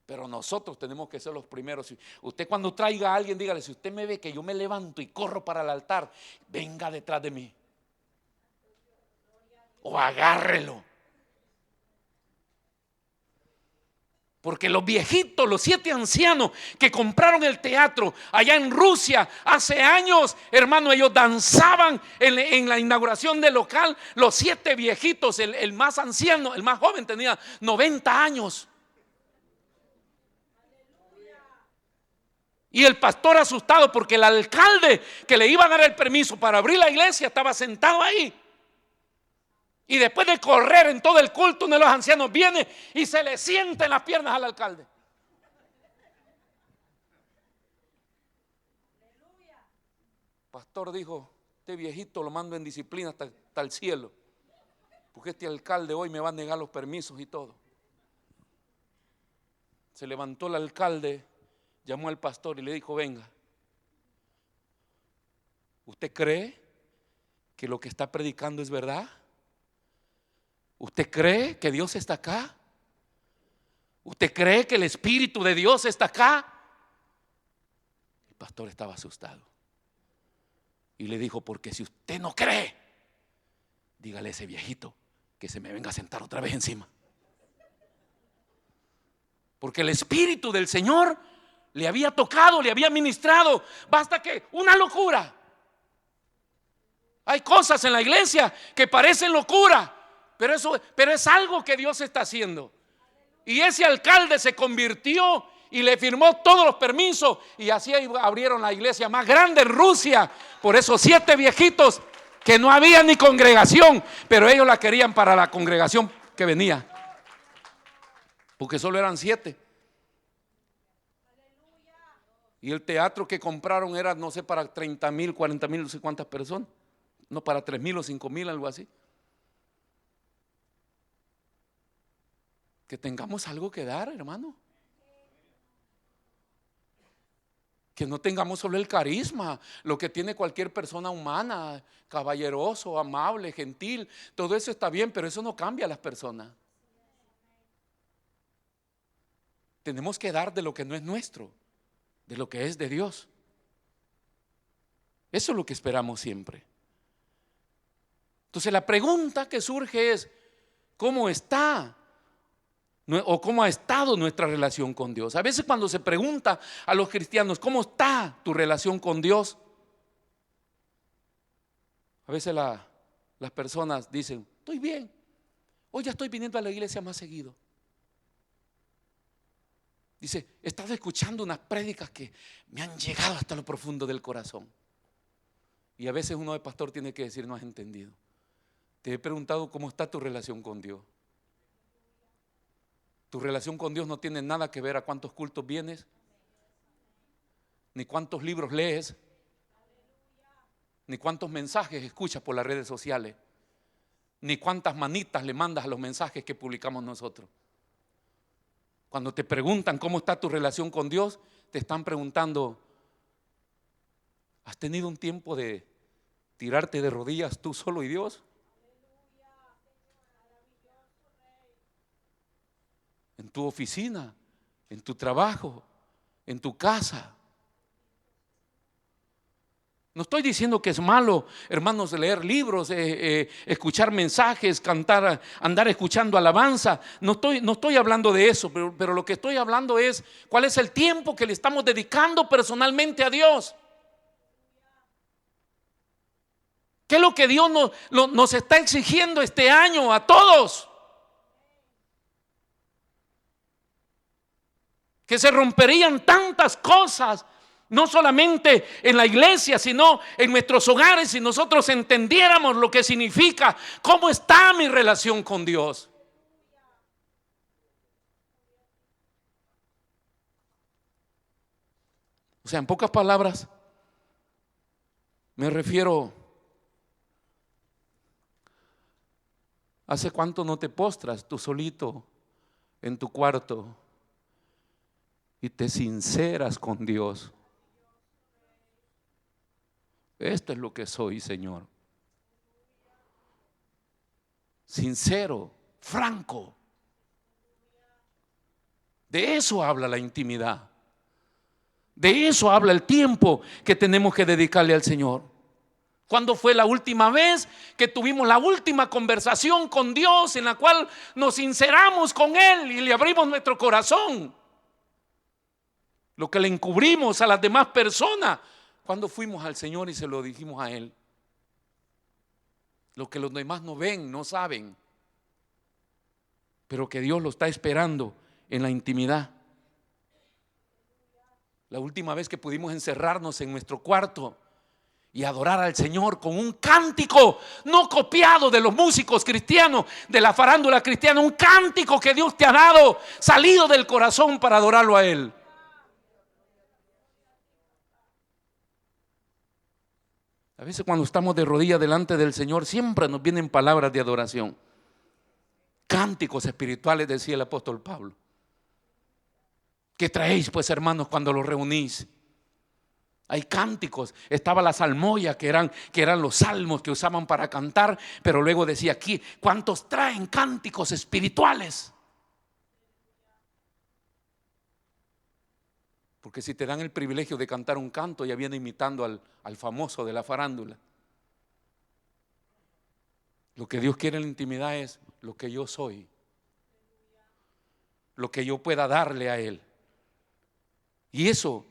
Pero nosotros tenemos que ser los primeros. Usted, cuando traiga a alguien, dígale: si usted me ve que yo me levanto y corro para el altar, venga detrás de mí, o agárrelo. Porque los viejitos, los 7 ancianos que compraron el teatro allá en Rusia hace años, hermano, ellos danzaban en la inauguración del local. Los 7 viejitos, el más anciano, el más joven, tenía 90 años. Y el pastor, asustado porque el alcalde que le iba a dar el permiso para abrir la iglesia estaba sentado ahí. Y después de correr en todo el culto, uno de los ancianos viene y se le sienta en las piernas al alcalde. Pastor dijo: este viejito lo mando en disciplina hasta el cielo, porque este alcalde hoy me va a negar los permisos y todo. Se levantó el alcalde, llamó al pastor y le dijo: venga, ¿usted cree que lo que está predicando es verdad? ¿Usted cree que Dios está acá? ¿Usted cree que el Espíritu de Dios está acá? El pastor estaba asustado y le dijo: porque si usted no cree, dígale a ese viejito que se me venga a sentar otra vez encima. Porque el Espíritu del Señor le había tocado, le había ministrado. Basta que una locura. Hay cosas en la iglesia que parecen locura, pero es algo que Dios está haciendo. Y ese alcalde se convirtió y le firmó todos los permisos, y así abrieron la iglesia más grande en Rusia por esos 7 viejitos que no había ni congregación, pero ellos la querían para la congregación que venía, porque solo eran 7. Y el teatro que compraron era, no sé, para 30,000, 40,000, no sé cuántas personas. No, para 3,000 o 5,000, algo así. Que tengamos algo que dar, hermano. Que no tengamos solo el carisma, lo que tiene cualquier persona humana, caballeroso, amable, gentil. Todo eso está bien, pero eso no cambia a las personas. Tenemos que dar de lo que no es nuestro, de lo que es de Dios. Eso es lo que esperamos siempre. Entonces la pregunta que surge es: ¿cómo está o cómo ha estado nuestra relación con Dios? A veces cuando se pregunta a los cristianos: ¿cómo está tu relación con Dios? A veces las personas dicen: estoy bien, hoy ya estoy viniendo a la iglesia más seguido. Dice: he estado escuchando unas prédicas que me han llegado hasta lo profundo del corazón. Y a veces uno de pastor tiene que decir: no has entendido. Te he preguntado cómo está tu relación con Dios. Tu relación con Dios no tiene nada que ver a cuántos cultos vienes, ni cuántos libros lees, ni cuántos mensajes escuchas por las redes sociales, ni cuántas manitas le mandas a los mensajes que publicamos nosotros. Cuando te preguntan cómo está tu relación con Dios, te están preguntando: ¿has tenido un tiempo de tirarte de rodillas tú solo y Dios? En tu oficina, en tu trabajo, en tu casa. No estoy diciendo que es malo, hermanos, leer libros, escuchar mensajes, cantar, andar escuchando alabanza. No estoy hablando de eso, pero lo que estoy hablando es cuál es el tiempo que le estamos dedicando personalmente a Dios. ¿Qué es lo que Dios nos está exigiendo este año a todos? Que se romperían tantas cosas, no solamente en la iglesia, sino en nuestros hogares, si nosotros entendiéramos lo que significa, cómo está mi relación con Dios. O sea, en pocas palabras, me refiero: ¿hace cuánto no te postras tú solito en tu cuarto y te sinceras con Dios? Esto es lo que soy, Señor. Sincero, franco. De eso habla la intimidad. De eso habla el tiempo que tenemos que dedicarle al Señor. ¿Cuándo fue la última vez que tuvimos la última conversación con Dios en la cual nos sinceramos con Él y le abrimos nuestro corazón? Lo que le encubrimos a las demás personas, cuando fuimos al Señor y se lo dijimos a Él. Lo que los demás no ven, no saben, pero que Dios lo está esperando en la intimidad. La última vez que pudimos encerrarnos en nuestro cuarto y adorar al Señor con un cántico no copiado de los músicos cristianos, de la farándula cristiana, un cántico que Dios te ha dado, salido del corazón para adorarlo a Él. A veces cuando estamos de rodillas delante del Señor, siempre nos vienen palabras de adoración, cánticos espirituales, decía el apóstol Pablo. ¿Qué traéis, pues, hermanos, cuando los reunís? Hay cánticos. Estaba la salmodia, que eran los salmos que usaban para cantar, pero luego decía aquí: ¿cuántos traen cánticos espirituales? Porque si te dan el privilegio de cantar un canto, ya viene imitando al famoso de la farándula. Lo que Dios quiere en la intimidad es lo que yo soy, lo que yo pueda darle a Él. Y eso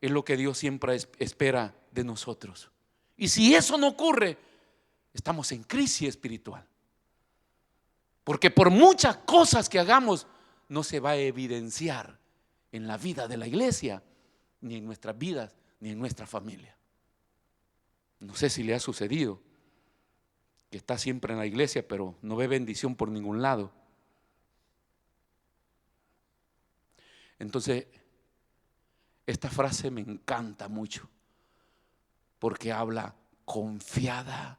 es lo que Dios siempre espera de nosotros. Y si eso no ocurre, estamos en crisis espiritual. Porque por muchas cosas que hagamos, no se va a evidenciar en la vida de la iglesia, ni en nuestras vidas, ni en nuestra familia. No sé si le ha sucedido que está siempre en la iglesia, pero no ve bendición por ningún lado. Entonces, esta frase me encanta mucho, porque habla confiadamente.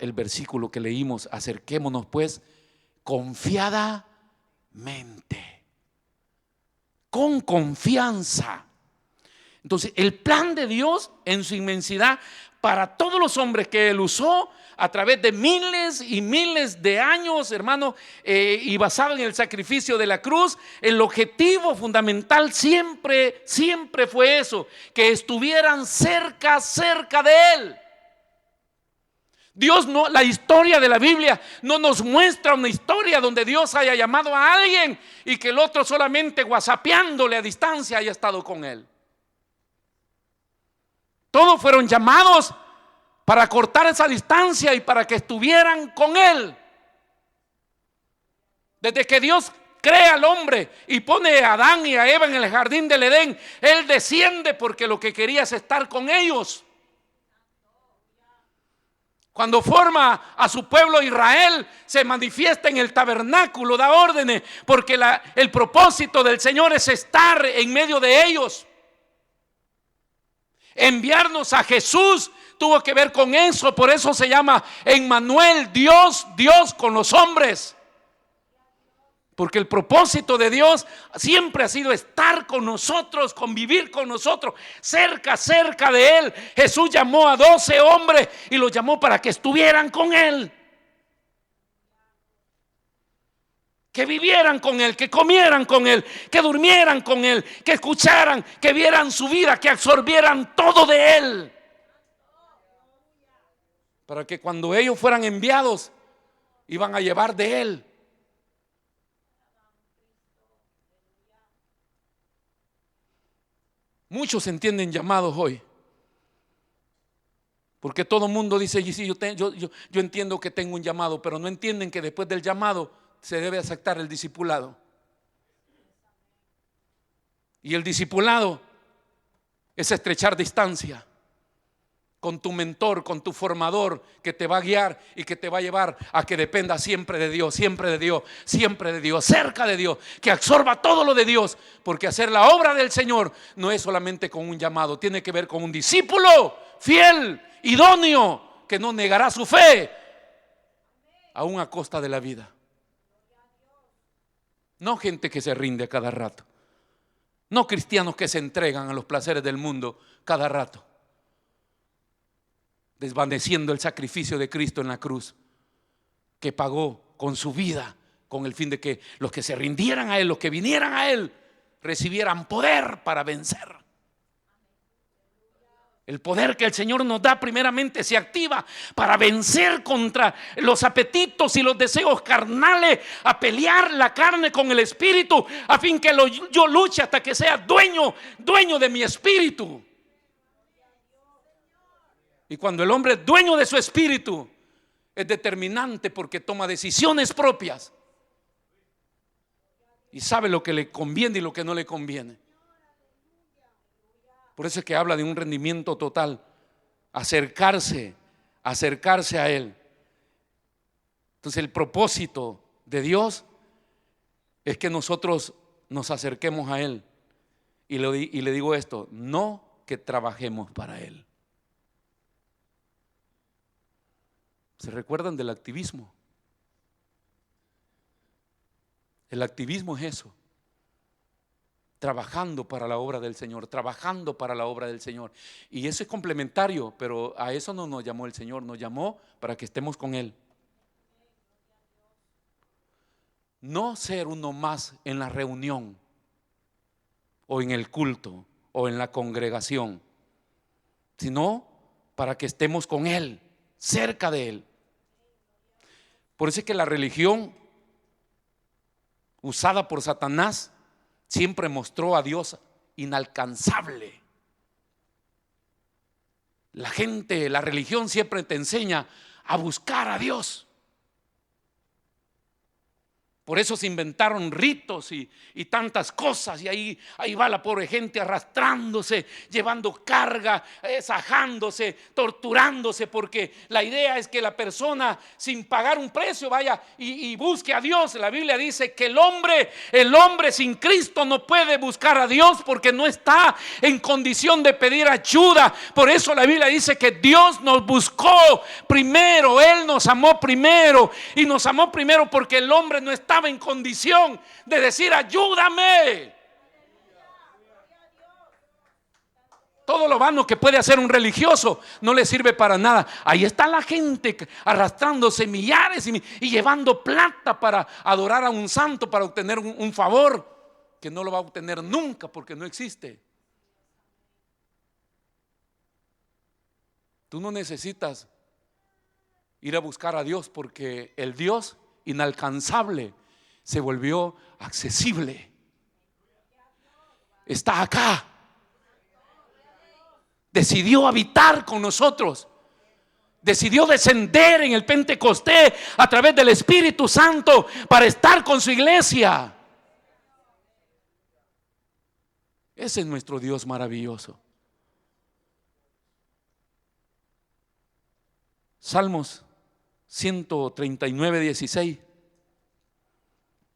El versículo que leímos: acerquémonos pues confiadamente, con confianza. Entonces, el plan de Dios en su inmensidad para todos los hombres que Él usó a través de miles y miles de años, hermano, y basado en el sacrificio de la cruz, el objetivo fundamental siempre fue eso: que estuvieran cerca de Él. Dios no, la historia de la Biblia no nos muestra una historia donde Dios haya llamado a alguien y que el otro solamente whatsappeándole a distancia haya estado con él. Todos fueron llamados para cortar esa distancia y para que estuvieran con Él. Desde que Dios crea al hombre y pone a Adán y a Eva en el jardín del Edén, Él desciende porque lo que quería es estar con ellos. Cuando forma a su pueblo Israel, se manifiesta en el tabernáculo, da órdenes, porque el propósito del Señor es estar en medio de ellos. Enviarnos a Jesús tuvo que ver con eso, por eso se llama Emmanuel, Dios con los hombres. Porque el propósito de Dios siempre ha sido estar con nosotros, convivir con nosotros, cerca de Él. Jesús llamó a 12 hombres y los llamó para que estuvieran con Él, que vivieran con Él, que comieran con Él, que durmieran con Él, que escucharan, que vieran su vida, que absorbieran todo de Él, para que cuando ellos fueran enviados iban a llevar de Él. Muchos entienden llamados hoy, porque todo el mundo dice: sí, yo entiendo que tengo un llamado, pero no entienden que después del llamado se debe aceptar el discipulado. Y el discipulado es estrechar distancia con tu mentor, con tu formador, que te va a guiar y que te va a llevar a que dependa siempre de Dios, siempre de Dios, siempre de Dios, cerca de Dios, que absorba todo lo de Dios. Porque hacer la obra del Señor no es solamente con un llamado, tiene que ver con un discípulo fiel, idóneo, que no negará su fe aún a costa de la vida. No gente que se rinde a cada rato, no cristianos que se entregan a los placeres del mundo cada rato, desvaneciendo el sacrificio de Cristo en la cruz, que pagó con su vida, con el fin de que los que se rindieran a Él, los que vinieran a Él, recibieran poder para vencer. El poder que el Señor nos da primeramente se activa para vencer contra los apetitos y los deseos carnales, a pelear la carne con el espíritu, a fin que yo luche hasta que sea dueño de mi espíritu. Y cuando el hombre es dueño de su espíritu, es determinante porque toma decisiones propias y sabe lo que le conviene y lo que no le conviene. Por eso es que habla de un rendimiento total, acercarse a Él. Entonces el propósito de Dios es que nosotros nos acerquemos a Él. Y le digo esto: no que trabajemos para Él. ¿Se recuerdan del activismo? El activismo es eso: trabajando para la obra del Señor, trabajando para la obra del Señor. Y eso es complementario, pero a eso no nos llamó el Señor, nos llamó para que estemos con Él. No ser uno más en la reunión, o en el culto, o en la congregación, sino para que estemos con Él, cerca de Él. Por eso es que la religión usada por Satanás siempre mostró a Dios inalcanzable. La religión siempre te enseña a buscar a Dios. Por eso se inventaron ritos y tantas cosas, y ahí va la pobre gente arrastrándose, llevando carga, sajándose, torturándose, porque la idea es que la persona, sin pagar un precio, vaya y busque a Dios. La Biblia dice que el hombre sin Cristo no puede buscar a Dios porque no está en condición de pedir ayuda. Por eso la Biblia dice que Dios nos buscó primero, Él nos amó primero, y nos amó primero porque el hombre no estaba en condición de decir: ayúdame. Todo lo vano que puede hacer un religioso no le sirve para nada. Ahí está la gente arrastrándose millares y llevando plata para adorar a un santo, para obtener un favor que no lo va a obtener nunca porque no existe. Tú no necesitas ir a buscar a Dios, porque el Dios inalcanzable se volvió accesible. Está acá. Decidió habitar con nosotros. Decidió descender en el Pentecostés a través del Espíritu Santo para estar con su iglesia. Ese es nuestro Dios maravilloso. Salmos 139, 16.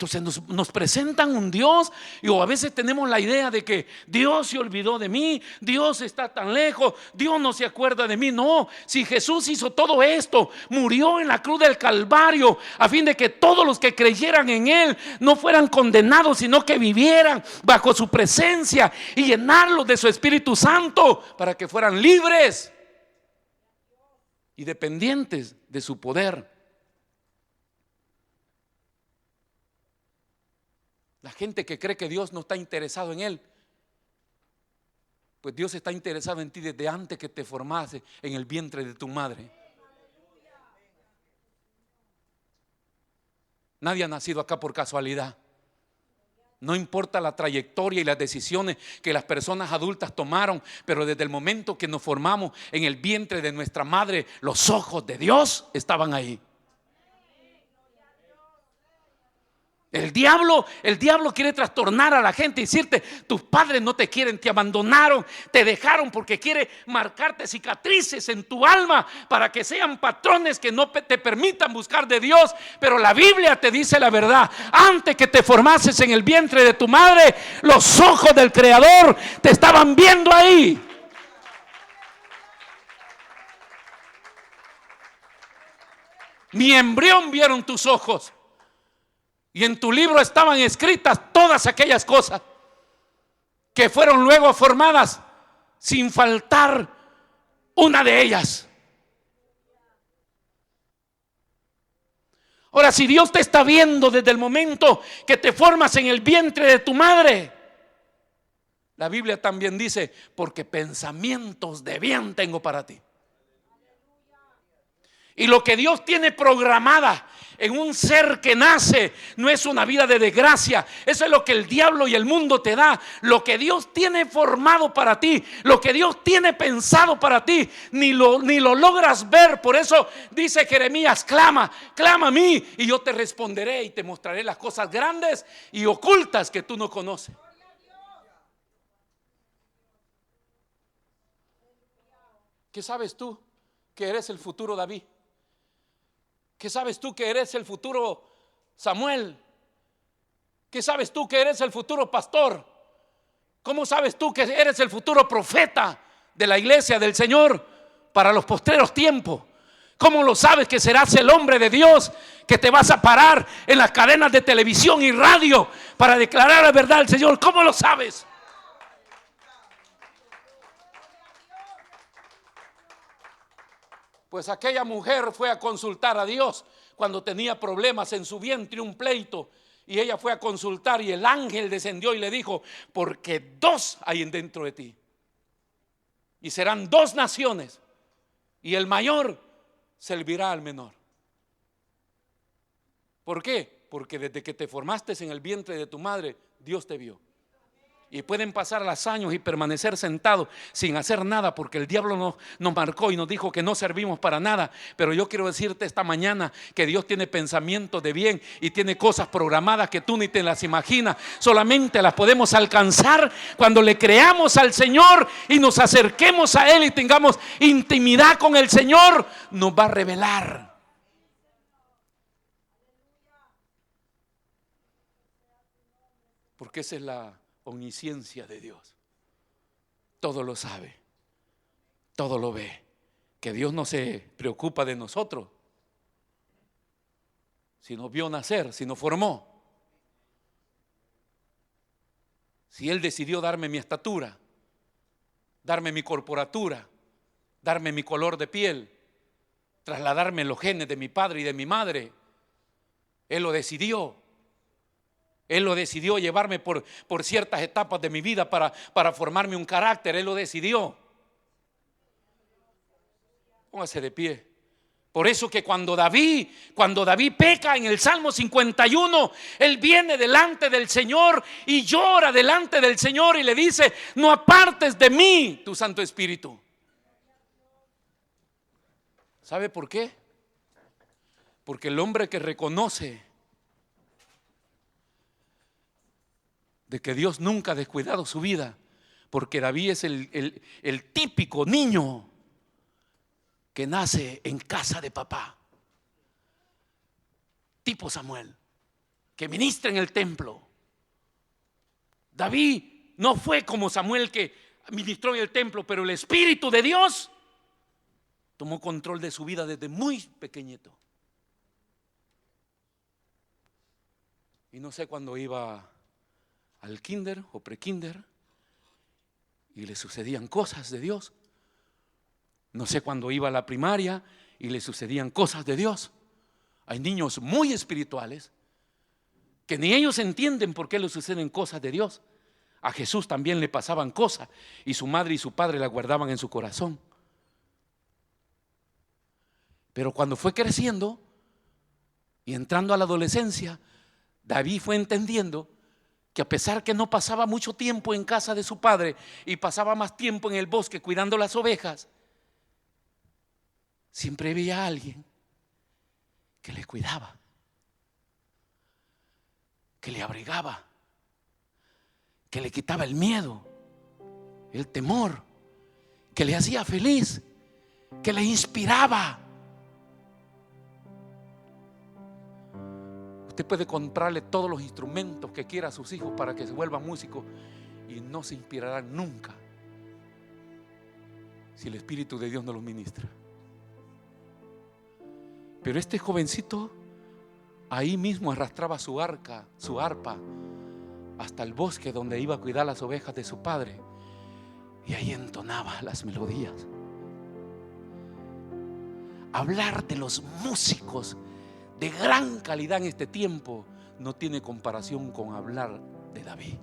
Entonces nos presentan un Dios, y a veces tenemos la idea de que Dios se olvidó de mí, Dios está tan lejos, Dios no se acuerda de mí. No, si Jesús hizo todo esto, murió en la cruz del Calvario a fin de que todos los que creyeran en Él no fueran condenados, sino que vivieran bajo su presencia y llenarlos de su Espíritu Santo para que fueran libres y dependientes de su poder. La gente que cree que Dios no está interesado en él, pues Dios está interesado en ti desde antes que te formase en el vientre de tu madre. Nadie ha nacido acá por casualidad. No importa la trayectoria y las decisiones que las personas adultas tomaron, pero desde el momento que nos formamos en el vientre de nuestra madre, los ojos de Dios estaban ahí. El diablo quiere trastornar a la gente y decirte: tus padres no te quieren, te abandonaron, te dejaron, porque quiere marcarte cicatrices en tu alma para que sean patrones que no te permitan buscar de Dios. Pero la Biblia te dice la verdad: antes que te formases en el vientre de tu madre, los ojos del Creador te estaban viendo ahí. Mi embrión vieron tus ojos. Y en tu libro estaban escritas todas aquellas cosas que fueron luego formadas, sin faltar una de ellas. Ahora, si Dios te está viendo desde el momento que te formas en el vientre de tu madre, la Biblia también dice: porque pensamientos de bien tengo para ti. Y lo que Dios tiene programada en un ser que nace no es una vida de desgracia. Eso es lo que el diablo y el mundo te da. Lo que Dios tiene formado para ti, lo que Dios tiene pensado para ti, ni lo logras ver. Por eso dice Jeremías: clama a mí y yo te responderé y te mostraré las cosas grandes y ocultas que tú no conoces. ¿Qué sabes tú? Que eres el futuro David. ¿Qué sabes tú? Que eres el futuro Samuel. ¿Qué sabes tú? Que eres el futuro pastor. ¿Cómo sabes tú que eres el futuro profeta de la iglesia del Señor para los postreros tiempos? ¿Cómo lo sabes que serás el hombre de Dios, que te vas a parar en las cadenas de televisión y radio para declarar la verdad del Señor? ¿Cómo lo sabes? Pues aquella mujer fue a consultar a Dios cuando tenía problemas en su vientre, un pleito, y ella fue a consultar, y el ángel descendió y le dijo: porque dos hay dentro de ti, y serán dos naciones, y el mayor servirá al menor. ¿Por qué? Porque desde que te formaste en el vientre de tu madre, Dios te vio. Y pueden pasar los años y permanecer sentados sin hacer nada, porque el diablo nos marcó y nos dijo que no servimos para nada. Pero yo quiero decirte esta mañana que Dios tiene pensamientos de bien y tiene cosas programadas que tú ni te las imaginas. Solamente las podemos alcanzar cuando le creamos al Señor y nos acerquemos a Él y tengamos intimidad con el Señor. Nos va a revelar. Porque esa es la omnisciencia de Dios. Todo lo sabe, todo lo ve. Que Dios no se preocupa de nosotros, si nos vio nacer, si nos formó, si Él decidió darme mi estatura, darme mi corporatura, darme mi color de piel, trasladarme los genes de mi padre y de mi madre. Él lo decidió. Él lo decidió, llevarme por ciertas etapas de mi vida para formarme un carácter. Él lo decidió. Póngase de pie. Por eso que cuando David peca en el Salmo 51, él viene delante del Señor y llora delante del Señor y le dice: no apartes de mí tu Santo Espíritu. ¿Sabe por qué? Porque el hombre que reconoce de que Dios nunca ha descuidado su vida, porque David es el típico niño que nace en casa de papá, tipo Samuel, que ministra en el templo. David no fue como Samuel, que ministró en el templo, pero el Espíritu de Dios tomó control de su vida desde muy pequeñito. Y no sé cuándo iba al kinder o prekinder y le sucedían cosas de Dios. No sé cuándo iba a la primaria y le sucedían cosas de Dios. Hay niños muy espirituales que ni ellos entienden por qué les suceden cosas de Dios. A Jesús también le pasaban cosas y su madre y su padre la guardaban en su corazón. Pero cuando fue creciendo y entrando a la adolescencia, David fue entendiendo que a pesar que no pasaba mucho tiempo en casa de su padre y pasaba más tiempo en el bosque cuidando las ovejas, siempre veía a alguien que le cuidaba, que le abrigaba, que le quitaba el miedo, el temor, que le hacía feliz, que le inspiraba. Usted puede comprarle todos los instrumentos que quiera a sus hijos para que se vuelvan músicos y no se inspirarán nunca si el Espíritu de Dios no los ministra. Pero este jovencito ahí mismo arrastraba su arpa, hasta el bosque donde iba a cuidar las ovejas de su padre, y ahí entonaba las melodías. Hablar de los músicos de gran calidad en este tiempo no tiene comparación con hablar de David.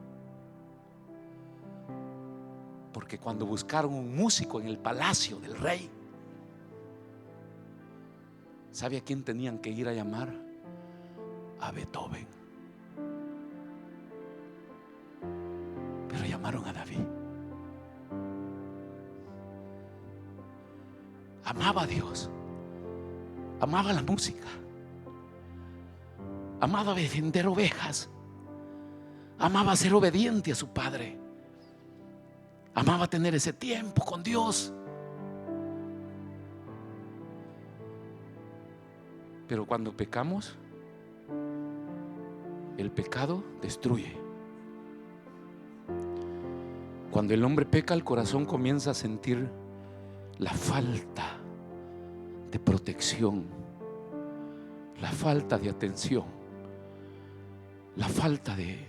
Porque cuando buscaron un músico en el palacio del rey, ¿sabe a quién tenían que ir a llamar? A Beethoven. Pero llamaron a David. Amaba a Dios, amaba la música, amaba defender ovejas, amaba ser obediente a su padre, amaba tener ese tiempo con Dios. Pero cuando pecamos, el pecado destruye. Cuando el hombre peca, el corazón comienza a sentir la falta de protección, la falta de atención, la falta de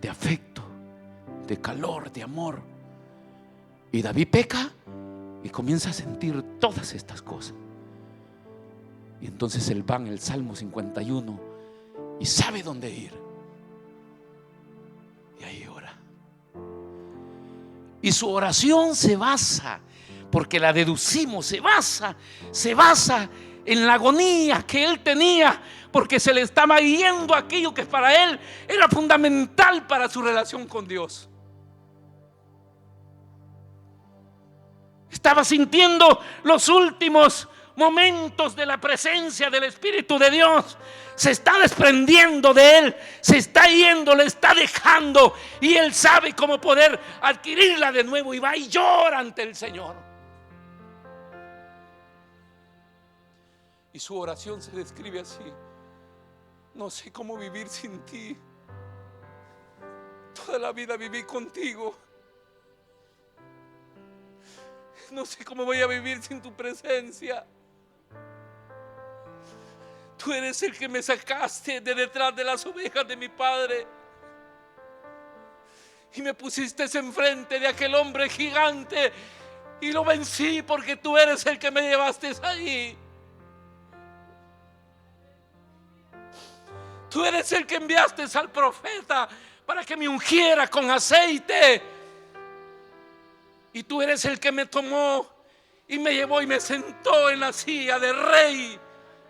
afecto, de calor, de amor. Y David peca y comienza a sentir todas estas cosas. Y entonces él va en el Salmo 51 y sabe dónde ir. Y ahí ora. Y su oración se basa, porque la deducimos, se basa en la agonía que él tenía, porque se le estaba yendo aquello que para él era fundamental para su relación con Dios. Estaba sintiendo los últimos momentos de la presencia del Espíritu de Dios. Se está desprendiendo de él, se está yendo, le está dejando, y él sabe cómo poder adquirirla de nuevo, y va y llora ante el Señor. Y su oración se describe así: no sé cómo vivir sin ti. Toda la vida viví contigo. No sé cómo voy a vivir sin tu presencia. Tú eres el que me sacaste de detrás de las ovejas de mi padre y me pusiste enfrente de aquel hombre gigante y lo vencí, porque tú eres el que me llevaste ahí. Tú eres el que enviaste al profeta para que me ungiera con aceite. Y tú eres el que me tomó y me llevó y me sentó en la silla de rey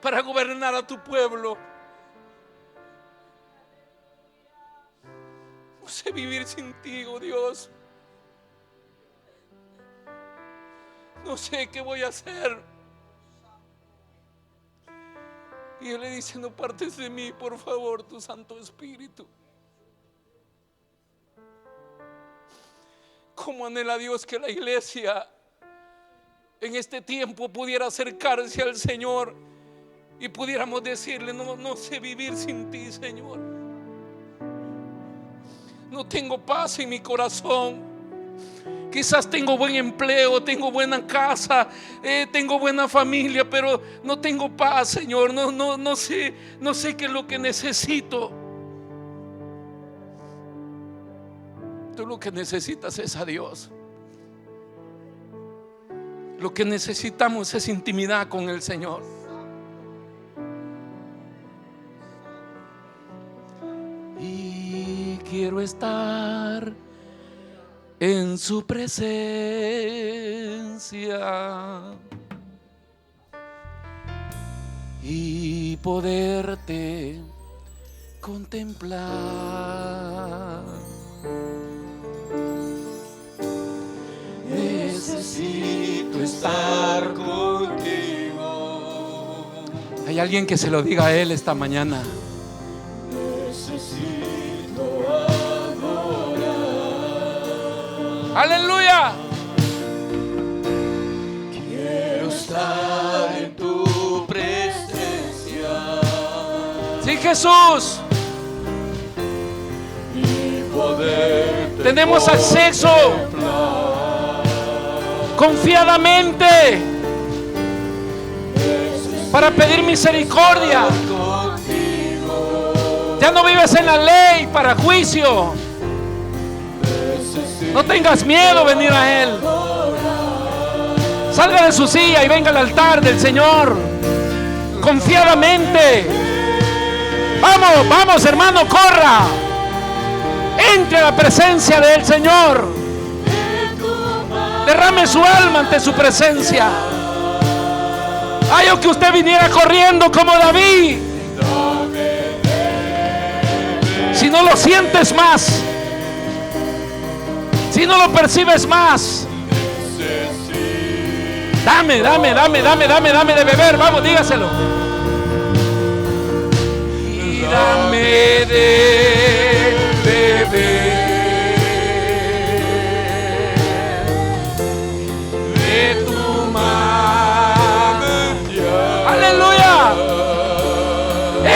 para gobernar a tu pueblo. No sé vivir sin ti, oh Dios. No sé qué voy a hacer. Y él le dice: no partes de mí, por favor, tu Santo Espíritu. ¿Cómo anhela Dios que la iglesia en este tiempo pudiera acercarse al Señor y pudiéramos decirle: no sé vivir sin ti, Señor. No tengo paz en mi corazón. Quizás tengo buen empleo, tengo buena casa, tengo buena familia, pero no tengo paz, Señor. No sé qué es lo que necesito. Tú lo que necesitas es a Dios. Lo que necesitamos es intimidad con el Señor. Y quiero estar en su presencia y poderte contemplar. Necesito estar contigo. Hay alguien que se lo diga a Él esta mañana. Necesito adorar. Aleluya. Quiero estar en tu presencia. Sí, Jesús. Y poder. Tenemos acceso confiadamente para pedir misericordia. Ya no vives en la ley para juicio. No tengas miedo venir a Él. Salga de su silla y venga al altar del Señor confiadamente. Vamos, hermano, corra. Entre a la presencia del Señor. Derrame su alma ante su presencia. Ay, o que usted viniera corriendo como David. Si no lo sientes más, si no lo percibes más, dame de beber. Vamos, dígaselo. Y dame de beber de tu manantial. Aleluya.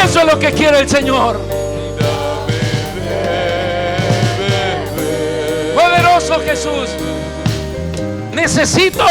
Eso es lo que quiere el Señor. Poderoso Jesús. Necesito